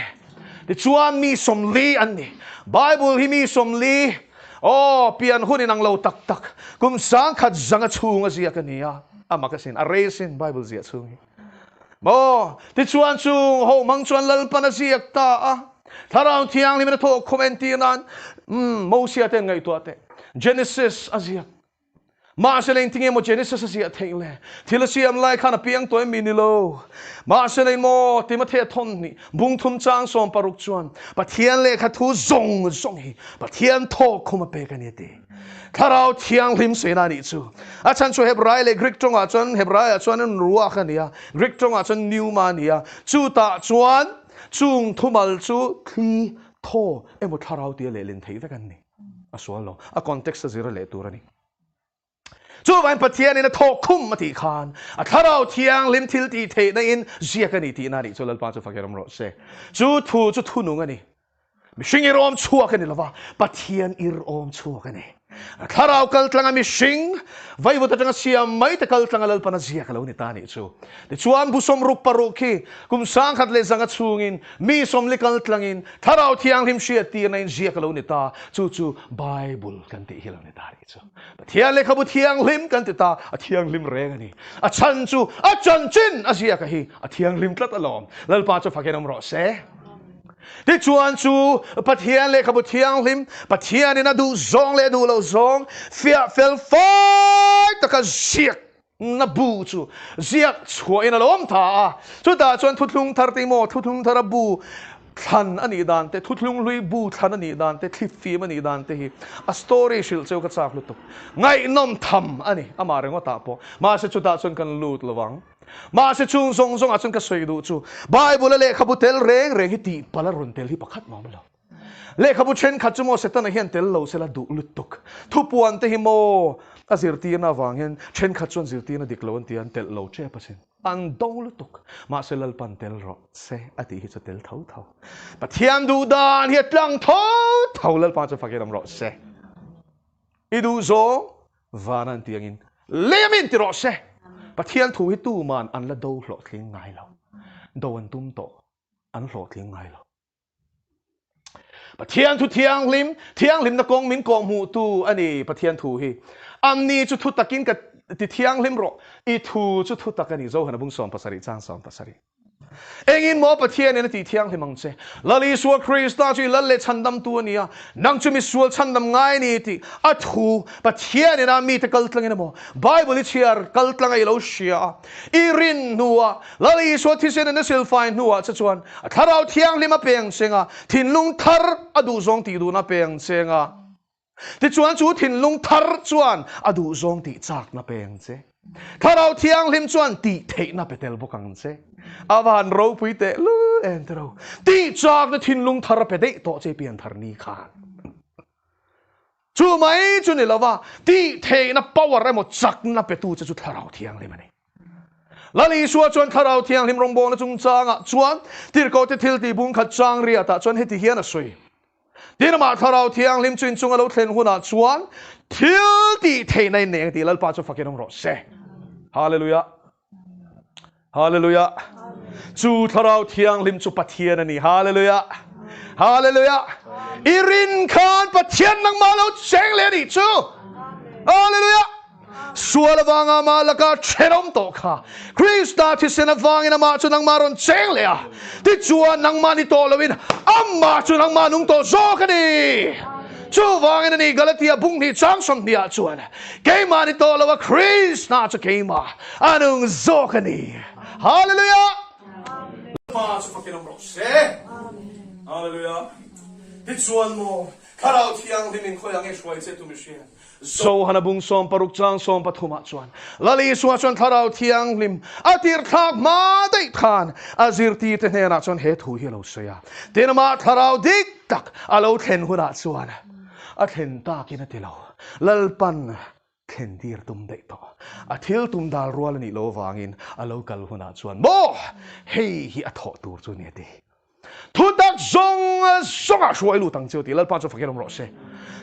[SPEAKER 1] ti chuan mi somli an ni Bible hi mi somli o pian hunin ang lo tak kum sang khat zanga chunga zia kania amakasin a resin Bible zia chung mo ti chuan chung ho mang chuan lalpa na ziak ta a tharau Thianghlim na tho commenti nan mo sia ten ngai to te Genesis azia ma selen tinge mo Genesis azia theile thilasiam lai khana piang toy minilo ma selen mo Timothy thon ni bung thum chang som paruk chuan Pathian le kha thu zong hi Pathian tho khoma pe kan ete tharau Thianghlim se na ni chu a chan chu Hebrai le Greek tonga chuan Hebrai a chuan ruwa khania Greek tonga chuan pneumania chu ta chuan chung thumal chu thi tho emo tharau ti le len thei ta kan ni a sual lo a context zero le turani chu van Pathian in a tho khum ma ti khan a tharau Thianghlim thil ti the na in zia kan ni ti na ri chu lalpa chu fakirom ro se chu thu nu ngani mi sing irom chua kan ni lawa Pathian ir om chua kan ni tharau kal tlanga mi sing vai vota tanga siam mai te kal tlanga lalpa na zia kalo ni tani chu te chuan bu som ruk paruki kum sang khat le zanga chungin mi som le kal tlangin tharau Thianghlim shia ti na in zia kalo ni ta chu Bible kan ti hilo ni tani chu Pathian le khabu Thianghlim kan ti ta a Thianghlim reng ani a chan chin a zia ka hi a Thianghlim tlat alom lalpa chu fakinom ro se ti chuan chu Pathian le khabu Thianghlim Pathian ina du zong le du lo zong fia fel foi taka ziak na bu chu ziak chua ina lom tha chu da chuan thutlung thar ti mo thutlung thar bu than ani dan te thutlung lui bu than ani dan te thlifi mani dan te hi a story shil cheu ka chak lutuk ngai nom tham ani amare ngo ta po ma se chu da chuan kan lut lawang ma se chung zong a chun ka soi du chu Bible le khabu tel reng hi ti pala run tel hi pakhat ma lo le khabu chen khat chu mo setan hian tel lo sela du lutuk thupuan te hi mo azirti na wanghen chen khat chun zirti na diklon tian tel lo che pasin an do lutuk ma selal pan tel ro se ati hi tel thau Pathian du dan hi tlang thau lal pa cha fakiram ro se idu zo vanan tiangin lemin ti ro se Pathian thu hi tu man an la do hlo thling ngai lo do an tum to an hlo thling ngai lo Pathian thu Thianghlim na kong min kong mu tu ani Pathian thu hi amni chu thu takin ka ti Thianghlim ro I thu chu thu takani zo hana bung som pasari chang som pasari engin mo pathian en ti thiang hlimang che lali suwa krista chui lal le chandam tu ania nang chumi sual chandam ngai ni ti athu pathian en ami te kaltlang en mo bible i chiar kaltlang ai lo sia irin nuwa lali suwa thisen en sil fine nuwa chuan tharau thiang hlima peng senga thinlung thar adu zong ti du na peng senga ti chuan chu thinlung thar chuan adu zong ti chak na peng che tharau thiang hlim chuan ti thei na petel bokang che avan ro pui te lu entro ti chak na thinlung thar pe de to che pian thar ni khan chu mai chu ni lawa ti thei na power emo chak na pe tu chu tharau thiang hlim ani lali suwa chuan tharau thiang hlim rong bong na chung changa chuan tir ko te thil ti bung khat chang ria ta chuan heti hian a sui tin ma tharau thiang hlim chuin chung alo thlen huna chuan thil ti thei nai neng ti lal pa chu fakin ro se hallelujah hallelujah chu tharau thiang hlim chu pathian ani hallelujah hallelujah irin khan pathian nang malo cheng le ni chu hallelujah sualawanga malaka cherom to kha krista thisena wangina ma chu nang maron cheng le a ti chuan nang mani to lowin amma chu nang manung to zokani chu wangina ni galatia bung ni chang som dia chuan ke mani to lawa krista chu ke ma anung zokani hallelujah ma chu fakinom ro se hallelujah ti chuan mo karau thiang limin khoyang e shwai se tu mishia so hanabung som paruk chang som pathuma chuan lali suwa chuan tharau thiang lim atir thak ma dei khan azir ti te hena chuan he thu hi lo soya tenama tharau dik tak alo thlen huna chuan a thlen ta kin ati lo lalpan thlen dir tum dei to a thil tum dal rual ni lo wangin alo kal huna chuan mo hei hi a tho tur chu ni ti thutak zong zonga shwai lu tang chiu ti lalpa chu fakirom ro se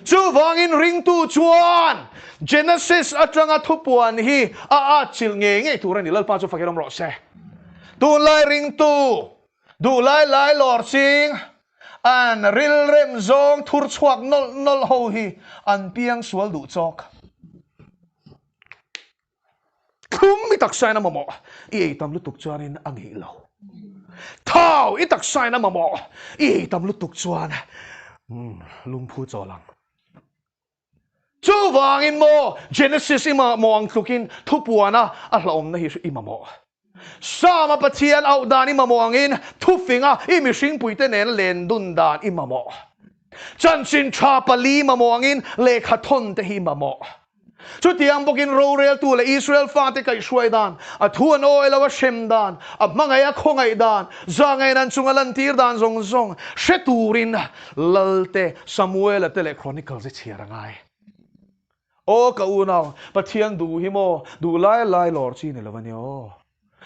[SPEAKER 1] chu wangin ring tu chuan Genesis atanga thupuan hi a chil nge turan ni lalpa chu fakirom ro se tu lai ring tu du lai lor sing an ril rem zong thur chuak nol ho hi an piang sual du chok khum mi tak sai na mo i tam lu tuk chuanin angi lo thao itak sai na mamo i tam lu tuk chuan lung phu cholang chu wangin mo Genesis ima moang thukin thupuana a hlom na hi ima mo sama pathian au dani mamoangin thufinga i mishing puite nen len dun dan ima mo chanchin chapali mamoangin lekha thon te hi mamo chu tiang bokin ro rel tu le Israel fa te kai shwai dan a thuan oi lawa shem dan a mangai a khongai dan zangai nan chungalan tir dan zong zong sheturin lalte Samuel te le Chronicles e chiarangai o ka unaw pathian du hi mo du lai lor chi ne lawanyo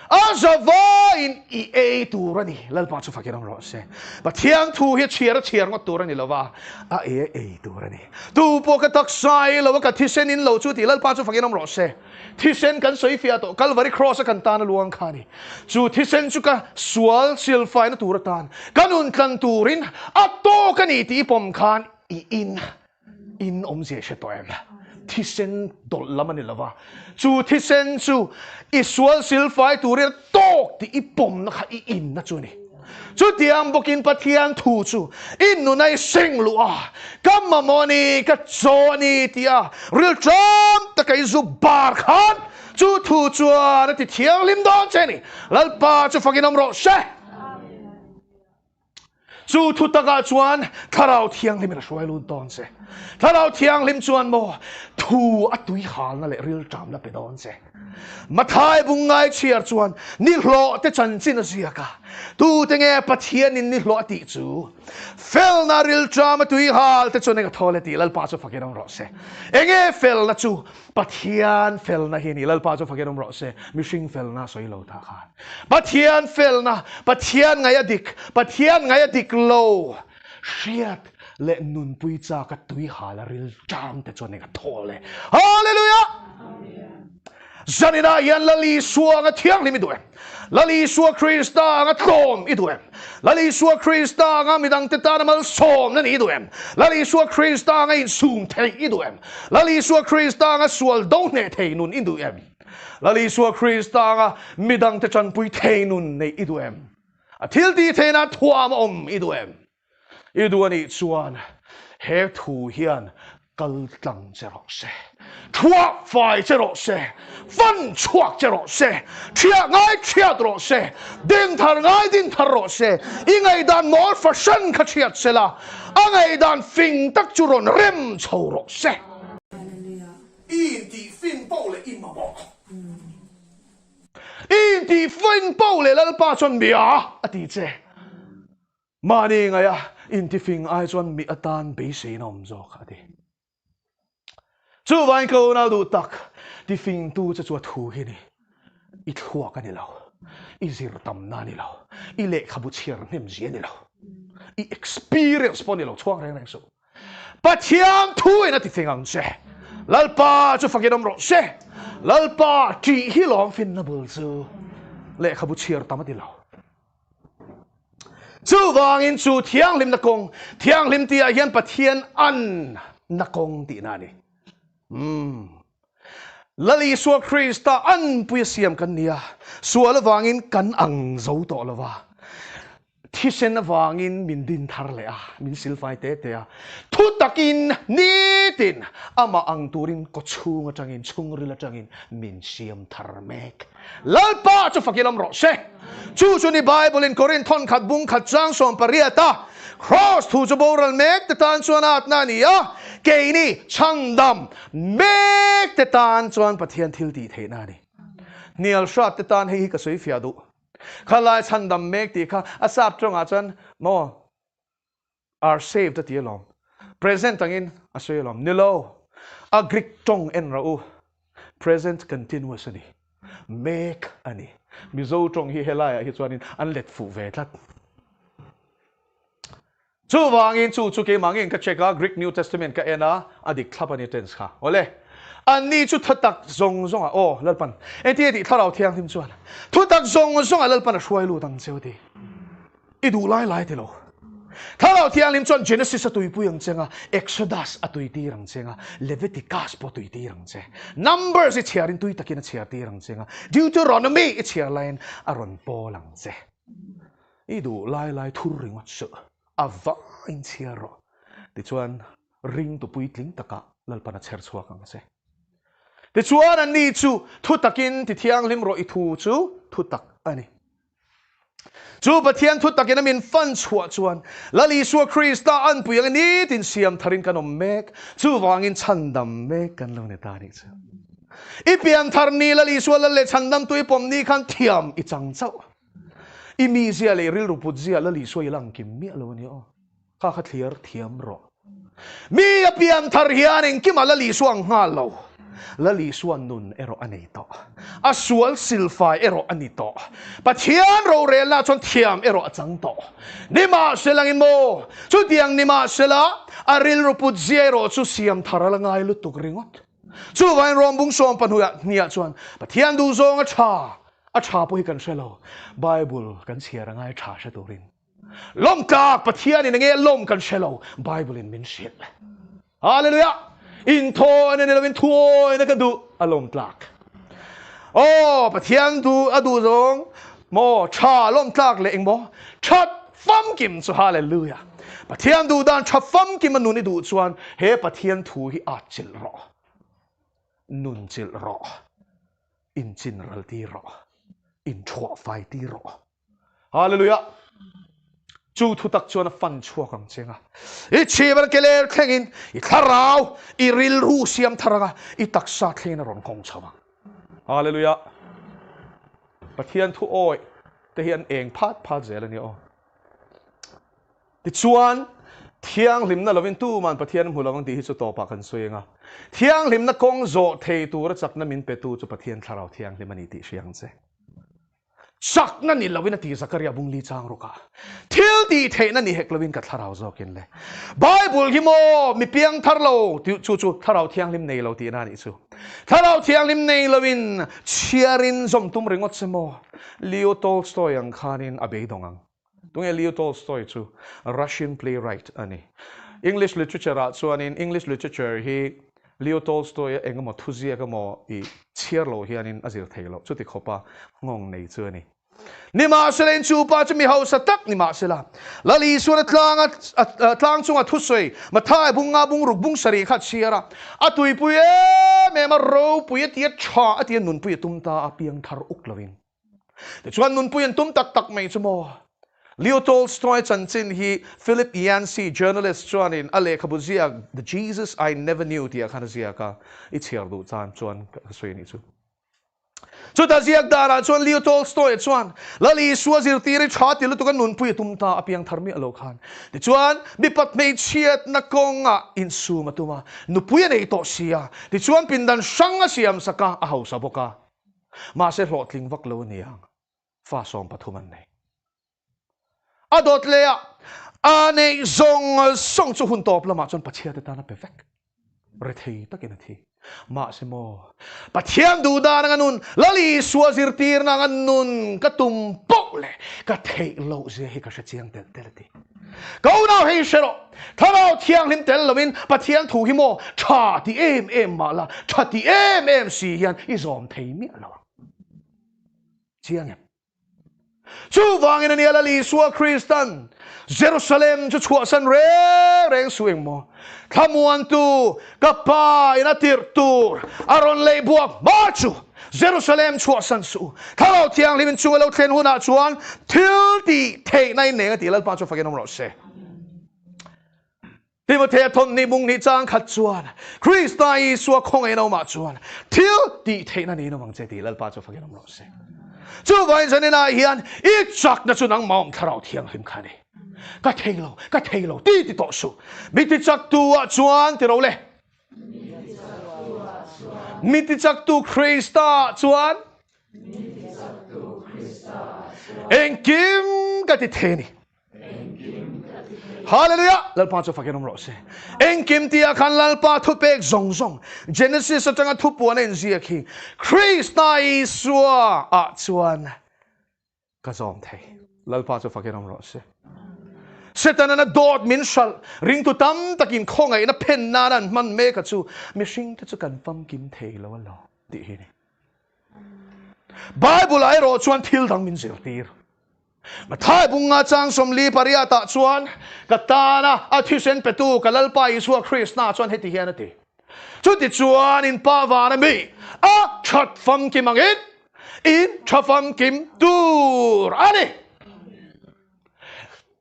[SPEAKER 1] azava in e turani lalpa chu fakiram ro se pathian thu hi chiar ngot turani lawa a e turani tu po ka taksai lawa ka thisen in lo chu ti lalpa chu fakiram ro se thisen kan soi fia to Calvary cross kan tan luang khani chu thisen chu ka sual silfai na turatan kanun kan turin atto kani ti pom khan in om je she toem thisen dol lamani lawa chu thisen chu isual silfai turir tok ti ipom na kha in na chu ni chu tiang bokin pathian thu chu in nu nai sing lu a kam moni ka choni tia real tram ta kai zu bar khan chu thu chu na ti thiang lim don cheni lalpa chu fakinom ro she chu thu taka chuan tharau thiang lim na shwai lu don se tharau thiang lim chuan mo thu atui hal na le real tram na pe don se mathai bungai chiar chuan ni hlo te chanchin a ziaka tu te nge pathian in ni hlo ti chu fel na ril drama tui hal te chone ka thole ti lal pa chu fakinom ro se enge fel na chu pathian fel na hi ni lal pa chu fakinom ro se mishing fel na soi lo tha khan pathian fel na pathian ngai dik lo shiat le nun pui cha ka tui hal ril jam te chone ka thole hallelujah zanina yan lali suwa nga thiang limi duem lali suwa Krista nga tom iduem lali suwa Krista nga midang tetanamal som nan iduem lali suwa Krista nga insum te iduem lali suwa Krista nga sual dong ne te nun iduem lali suwa Krista nga midang te chan pui te nun ne iduem ทิลตีเทน่าทัวมอีดูอีดูนี่ชวนเฮทูเฮียนกัลตังเจรอเซทัวไฟเจรอเซฟันชวกเจรอเซเชียง่ายเชียดรอเซดินทาร์ง่ายดินทาร์รอเซอีไงดันมอลฟัชชันขเชียดเซล่ะอังไงดันฟิงตักจุรอนเร็มชาวรอเซอินที่ฟินโปเลอิมาบอกอินที่ฟินโปเลแล้วป้าชนเบียอดีเจมานี่ไงอะอินที่ฟิงไอชนมีอัตานเบสีนอมจอกอดีจู่วันเขาหน้าดูตักที่ฟิงตู้จะจวดถูหินี่อีทัวกันนี่เราอีซิรตัมนานี่เราอีเล็กขบุเชียร์นิ่มเจียนี่เราอี experience ปนนี่เราช่วงแรงๆสุดปัจเจียงทูเอ็นที่ฟิงอังเจลัลป้าจะฟังกันอมรสเซลัลป้าที่ฮิลองฟินนับบุลซูเล็กขบุเชียร์ตัมนี่เราจู่วางอินจู่เทียงลิมนักงเทียงลิมที่อาเฮียนปัทเทียนอันนักงตีนานี่ละลีสัวคริสต์อันปุยเสียมกันเนี่ยสัวละวางอินกันอังโจต่อละวะที่เส้นวางอินมินดินทาร์เลยมินสิลไฟเตะทุตักินนี่ตินอามาอังตูรินก็ชูงจังอินชุงริลจังอินมินเสียมทาร์เมกลัลป้าจะฟักยิลมรสเซจู่ๆในไบเบิลอินโครินทอนขัดบุงขัดจังส่วนปริยตา cross ทูจะบอกรัลเมกแต่ตานส่วนอาตนานี่เกนี่ช่างดำเมกแต่ตานส่วนปะเทียนทิลตีเทนานี่เนียลชาติแต่ตานให้กระสุยฟิอาดุข้าลายช่างดำเมกตีข้าอาซาบตรงอาจารย์โม are saved ที่ลม present ตั้งอินอาศัยลมนิโลอากริกตรงเอ็นเรา present continuous นี่เมกอันนี้มิโซตรงที่เฮลัยที่ส่วนนี้อันเล็ดฟูเวทัดจู่วางอินจู่เกี่ยมังอินก็เช็คกรีกนิวเทสต์เมนต์ก็เอ็นอดีตทับอันนี้เทนส์ค่ะโอเลอันนี้จู่ทัดตักซงโอ้ลัลปันเอ็นที่อดีตถ้าเราเที่ยงทิมส่วนทัดตักซงลัลปันช่วยรู้ตั้งเจ้าดีอีดูไล่ที่เราถ้าเราเที่ยงทิมส่วน Genesis ตุยปุยยังเจงExodus ตุยตีรังเจงLeviticus ปตุยตีรังเจ Numbers เชียรินตุยตะกินเชียตีรังเจงDeuteronomy เชียไลน์อารอนโปลังเจอีดูไล่ทุริงวัดเสืออาวาอินเชียร์ดิชวนริงตุปุยทิ้งตะกะลัลปันเชิร์ชัวกังเซดิชวนอันนี้จู่ทุตักินที่เที่ยงลิมโรอิทูจู่ทุตักอันนี้จู่ปะเทียนทุตักินมินฟันชัวชวนละลีชัวคริสต์อันปุยอันนี้ตินเสียมทารินกันอมเมกจู่วางอินชันดำเมกกันลงในตานี่เจ้าอีเปียนทาร์นีละลีชัวละเลชันดำตุยปมนี้ขันเทียมอีจังเจ้าอีมีเสียเลยริลรูปุดเสียละลีชัวลังกิมเมียลวันนี้ข้าขัดเทียร์เทียมรอมีเปียนทาร์ฮียนเองกิมาละลีชัวงาลาวละลีชัวนุนเอโรอันนี้ต่ออาสวลซิลไฟเอโรอันนี้ต่อปัจเจียนเราเรียนละจนเทียมเอโรจังต่อนิมาเสลังอิโมจุดยังนิมาเสละอาริลรูปุดเสียโรจุเสียมทาร์ละไงลุตุกริงอดจู่วันรวมบุงส่งปันหัวเนี่ยจวนปัจเจียนดูทรงอาชาปุยกันเชลล์ไบเบิลกันเชียร์ง่ายชาเชตุรินล้มกากปะเทียนี่เงี้ยล้มกันเชลล์ไบเบิลอินมินชิลฮาเลลูยาอินโทนี่เราเป็นทัวนี่กันดูอารมณ์ตากโอ้ปะเทียนดูดูตรงโมชาล้มตากเลยเองบ่ชัดฟัมกิมสุฮาเลลูยาปะเทียนดูด้านชัดฟัมกิมมันนุนดูชวนเฮปะเทียนทูฮิอาจิลรอนุนจิลรออินจินรัลตีรออินชัวไฟตีรอฮาเลลูยาจู่ทุตักชวนฟันชัวกังเจงอีชีบันเกเลร์แข่งอินอีทาราวอีริลรูเซียมทารางอีตักซาเทนรอนคงชาวฮาเลลูยาปะเทียนทุโอยแต่เฮียนเองพัดเจริญนี่โอติชวนเที่ยงลิมน่ะเราเป็นตู้มันปะเทียนหัวเราบางทีที่จะต่อปากกันสวยงาเที่ยงลิมน่ะกงโจเทตูรัจักนั่นมินเปตูจะปะเทียนทาราวเที่ยงลิมันอิติเชียงเจสักนั่นนี่เราวินาทีสักการะบุงลีจางรุกะทิลตีเทนั่นนี่เฮกลวินกัดทาราวจอกินเลยไบเบิลฮิโมมีเพียงทาราวจู่ทาราวเที่ยงลิมในเราตีนั่นนี่จู่ทาราวเที่ยงลิมในเราวินเชียรินจมตุ้มริงอดเสมอลีโอโตลสโตยังคานินอเบยดงังตรงนี้ลีโอโตลสโตยจู่ Russian playwright อันนี้ English literature ส่วนนี้ English literature ฮีลีโอโตลสโตยเองก็มาทุเซียก็มาอีเชียร์โลฮีอันนี้อาศัยเทโลชุดที่เขาปะงงในเจอนี่ ni ma selen chu pa chu mi ho sa tak ni ma sela lali suan tlang chunga thu soi ma thai bunga bung ruk bung sari khat siara atui puye me ma ro puye tia cha atia nun puye tumta apiang thar uk lovin te chuan nun puyen tum tak tak mai chumo Leo Tolstoy chanchin hi Philip Yancey journalist chuan in ale khabuzia the Jesus I never knew tia khanazia ka it's here do chan chuan ka soi ni chu chu ta ziak dara chuan Leo Tolstoy chuan lali suazir tiri tha til tu kan nun pui tumta apiang tharmi alo khan ti chuan mi pat mei chiat na konga in su matuma nu pui nei to sia ti chuan pindan sanga siam saka a hausa boka ma se hlotling vak lo niang fa som pathuman nei adot lea ane zong song chu hun top lama chuan pachia ta na perfect re thei takin thi ma se mo pathian du da na nun lali suazir tir na nun ka tum pok le ka thei lo je he ka chiang tel tel ti go now he shero thalo thianghlim tel lovin pathian thu hi mo tha ti em ma la tha ti em si hian i zom thei mi lo chiang em chu wang in ala li suwa Christian Jerusalem chu chua san reng suing mo thamuan tu kapa ina tir tur aron lei buak marchu Jerusalem chua san su thalo thiang limin chung lo thlen huna chuan thil ti thei nai ne ti lal pa chu fagen ro se Timothy thon ni mung ni chang khat chuan Christa i suwa khong ai no ma chuan thil ti thei na ni no mang che ti lal pa chu fagen ro se chu vai zan na hian I chak na chu nang maum tharau thiang him khani ka thei lo ti to su mi ti chak tu a chuan ti ro le mi ti chak tu Christa chuan engkim ka ti theni Hallelujah lal pa chu faken ro se engkim ti a khan lal pa thu pek zong Genesis atanga thu puan en zia khi Christa I suwa a chuan ka zom thei lal pa chu faken ro se Satan na dot min shal ring tu tam takin khongai na pen na nan man me ka chu mi hring ta chu kan pam kim thei lo ti hi ni Bible ai ro chuan thil dang min zir tir ma thai bunga chang som li paria ta chuan katana athisen petu kalalpa isua Krishna chuan heti hian ati chu ti chuan in pawana mi a that fam kim angin in thafam kim tur ani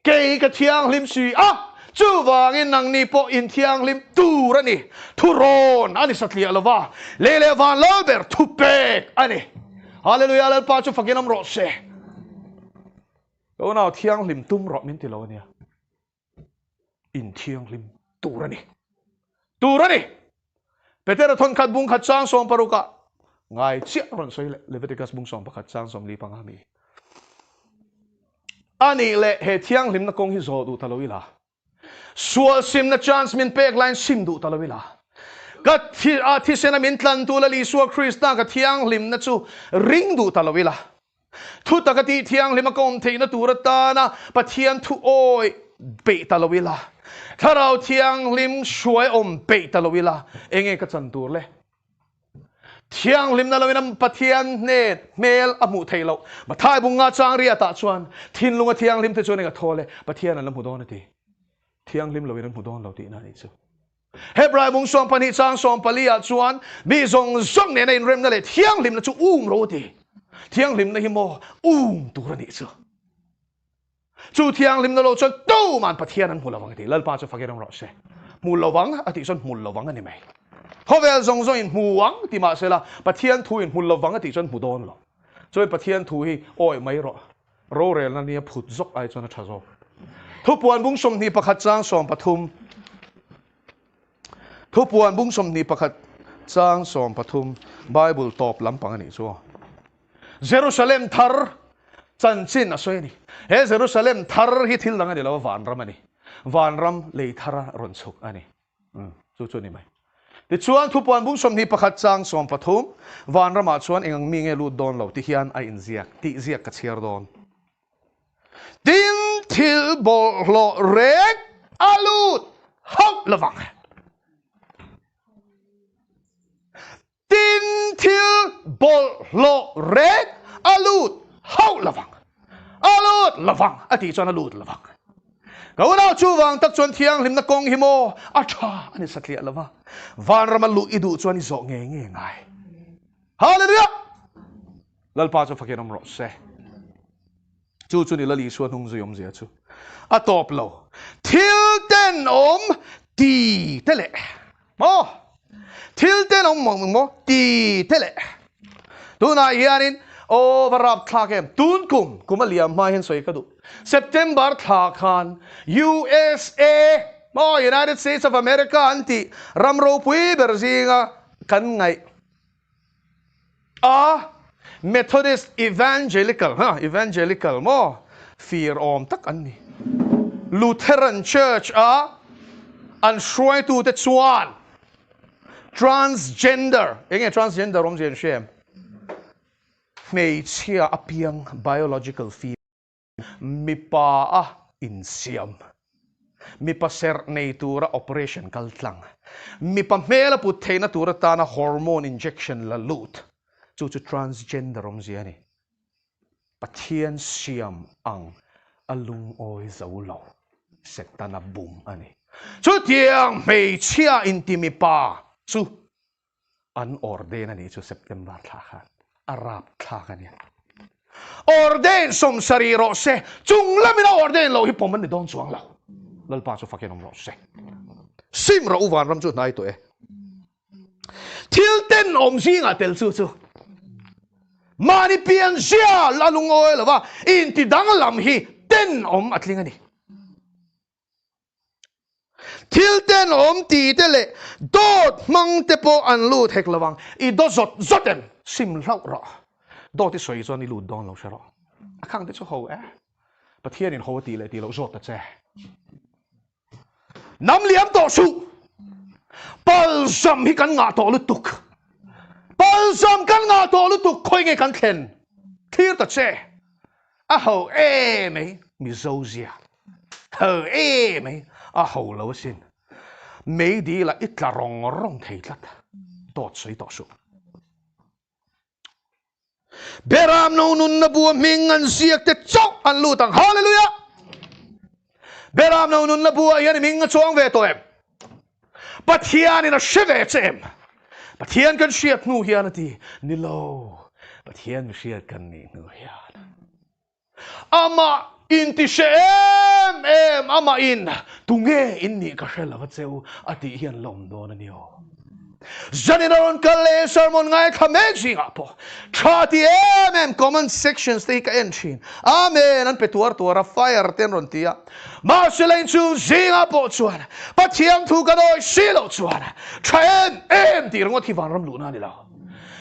[SPEAKER 1] ke ka thianghlim si a chu wangin nang ni po in thianghlim tur ani thuron ani satli alova lele van lober thupek ani hallelujah lal pa chu fakinam ro se Go now thianghlim tum ro min ti lo nia in thianghlim turani Peter thon khat bung khat chang som paruka ngai chia ron soi Leviticus bung som pakhat chang som li pangami ani le he thianghlim na kong hi zo du talowila sual sim na chance min pek line sim du talowila ka thi sena min tlan tu la li suwa Krista ka thianghlim na chu ring du talowila thu takati thianghlim kom theina turata na pathian thu oi be talowila tharau thianghlim shuai be talowila enge ka chan tur le thianghlim na lawinam pathian ne mel amu theilo ma thai bunga chang ria ta chuan thin lunga thianghlim te chone ka thole pathian an lamu don ti thianghlim lawinam hudon lo ti na ni chu Hebrai bung som pani chang som palia chuan mi zong ne in rem na le thianghlim na chu ro ti thianghlim na hi mo tur ni chu thianghlim na lo chu to man pathian an mulawang ti lalpa chu fagerang ro se mulawang ati son mulawang ani mai hovel zong in muwang ti ma sela pathian thu in mulawang ati son mudon lo choi pathian thu hi oi mai ro rel na ni phut zok ai chona thazo thupuan bung som ni pakhat chang som pathum thupuan bung som ni pakhat chang som pathum Bible top lampang ani chu Jerusalem thar chan chin asoi ni he Jerusalem thar hi thil dang ani lo van ram le thara ron chuk ani chu ni mai ti chuan thupuan bung som ni pakhat chang som pathum van rama chuan engang mi nge lu don lo ti hian a in ziak ka chiar don tin thil bol lo rek alut hau lawang tin thil bol lo rek alut hau lawang alut lawang ati chuan alut lawang kau na chu wang tak chuan Thianghlimna kong hi mo atha ani satlia lawa van ram lu idu chuan i zo nge ngai hallelujah lalpa chu fakin ro se chu chu ni lali suan hung zuyom zia chu a top lo thil ten ti tele mo thil ten mo ti tele tu na hianin o varap thakem tun kum aliam ma hen soi kadu September thakan USA mo United States of America anti ramro pui berzinga kan ngai Methodist evangelical mo fear tak anni Lutheran Church an shroi tu te chuan transgender transgender jen shem mei chia apiang biological fear mi pa in siam mi pa ser nei tura operation kaltlang mi pa mela pu theina tura ta na hormone injection la lut chu transgender ziani pathian siam ang alung oi zaulo setana boom ani chu tiang mei chia intimi pa chu an ordain ani chu September thakhan arab thakhan ya ordain som sariro se chung lamina ordain lo hi poman ni don chuang lo lalpa chu fakin ro se sim ro uwan ram chu nai to thil ten singa tel chu mani pian sia lalung oi lawa inti dang lam hi ten atling ani thil ten ti tele dot mang te po an lu thek lawang I do zotem sim lau ra do ti soi zo ni lu don lo sharo akhang te chu ho pathian in ho ti le ti lo zot ta che nam liam to su pal sam hi kan nga to lu tuk pal sam kan nga to lu tuk khoi nge kan thlen thir ta che a ho mei Mizo zia ho mei a ho lo sin mei di la itla rong thei tlat dot soi to su beram no nun na bu ming an siak te chok an lu tang hallelujah beram no nun na bu yan ming chong ve to em pathian in a sheve chem pathian kan shiat nu hian ati ni lo pathian shiat kan ni nu hian ama inti shem ama in tunge inni ka shela wa cheu ati hian lom don anio Zaniron kale sermon ngai khameng singa po thati comment sections te ka enchin amen an petuar tuara fire ten ron tia marshalain chu singa po chuan pathian thu ka doi silo chuan thaen ti rongot hi van ram lu na ni la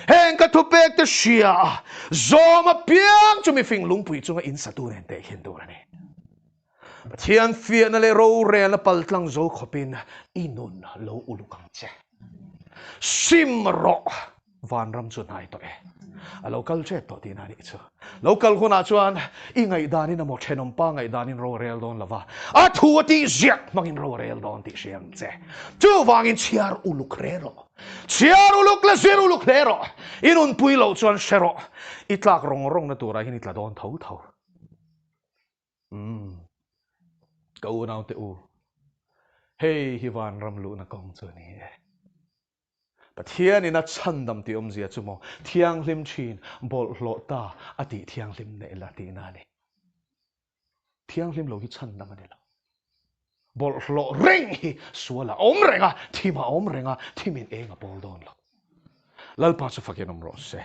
[SPEAKER 1] heng ka thu pek te shia zoma piang chu mi fing lungpui chunga in satu nen te hin tu ni pathian fia na le ro re na paltlang zo khopin inun lo ulukang che simro van ram chu nai to a local che to ti na ni chu local khuna chuan I ngai dani na mo thenom pa ngai danin ro rel don lava a thu ti ziak mangin ro rel don ti siang che chu wangin chiar uluk la zir uluk rero inun pui lo chuan shero itlak rong na tura hin itla don thau kau nau te u hey hi van ram lu na kong chu ni pathian in a chandam ti zia chumo thianghlim thin bol hlo ta ati thianghlim ne la ti na ni thianghlim lo hi chandam ani lo bol hlo reng hi suala renga thima renga thimin enga bol don lo lalpa chu fakin ro se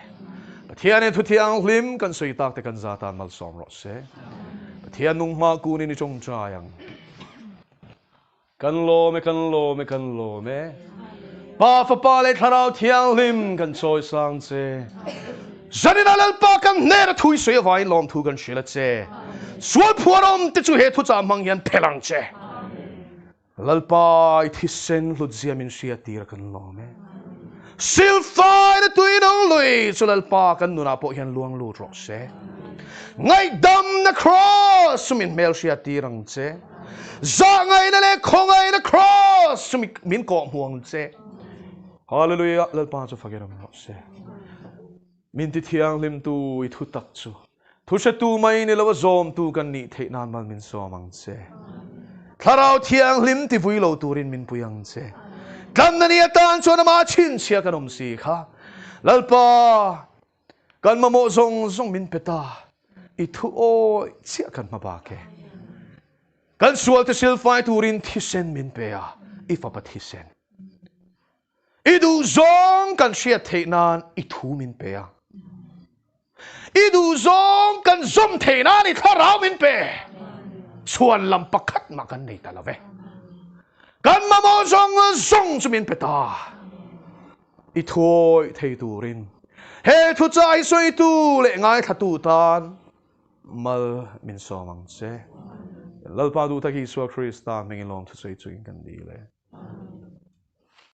[SPEAKER 1] pathian in thu thianghlim kan soi tak te kan zatan mal som ro se pathian nung ma ku ni chong cha yang kan lo me pa fa pa le tharau thianghlim kan choi sang che zanina lalpa kan ner thui soi vai lom thu kan shila che sual phuarom te chu he thu cha mang hian phelang che lalpa I thisen ludzia min sia tir kan lo me silfai na tui nong lui chu lalpa kan nuna po hian luang lu ro se ngai dam na cross min mel sia tirang che za ngai na le khongai na cross min ko muang che hallelujah lalpa chu fakin ro se min ti thianghlim tu I thu tak chu thu sẽ tu mai ni lo zom tu kan ni the nan mal min so mang che tharau thianghlim ti vui lo turin min puyang che kan na ni atan chona ma chin sia kan om si kha lalpa kan ma mo zong min peta I thu o chia kan ma ba ke kan sual te sil fai turin thi sen min pe a I fa pa thi sen I du zong kan sia the nan I thu min pe a I du zong kan zom the nan I tharau min pe chuan lam pakhat ma kan nei ta la ve kan ma mo zong chu min pe ta I thoi thei turin he thu chai soi tu le ngai thatu tan mal min so mang che lalpa du ta ki so Krista mengilom thu sei chu in kan di le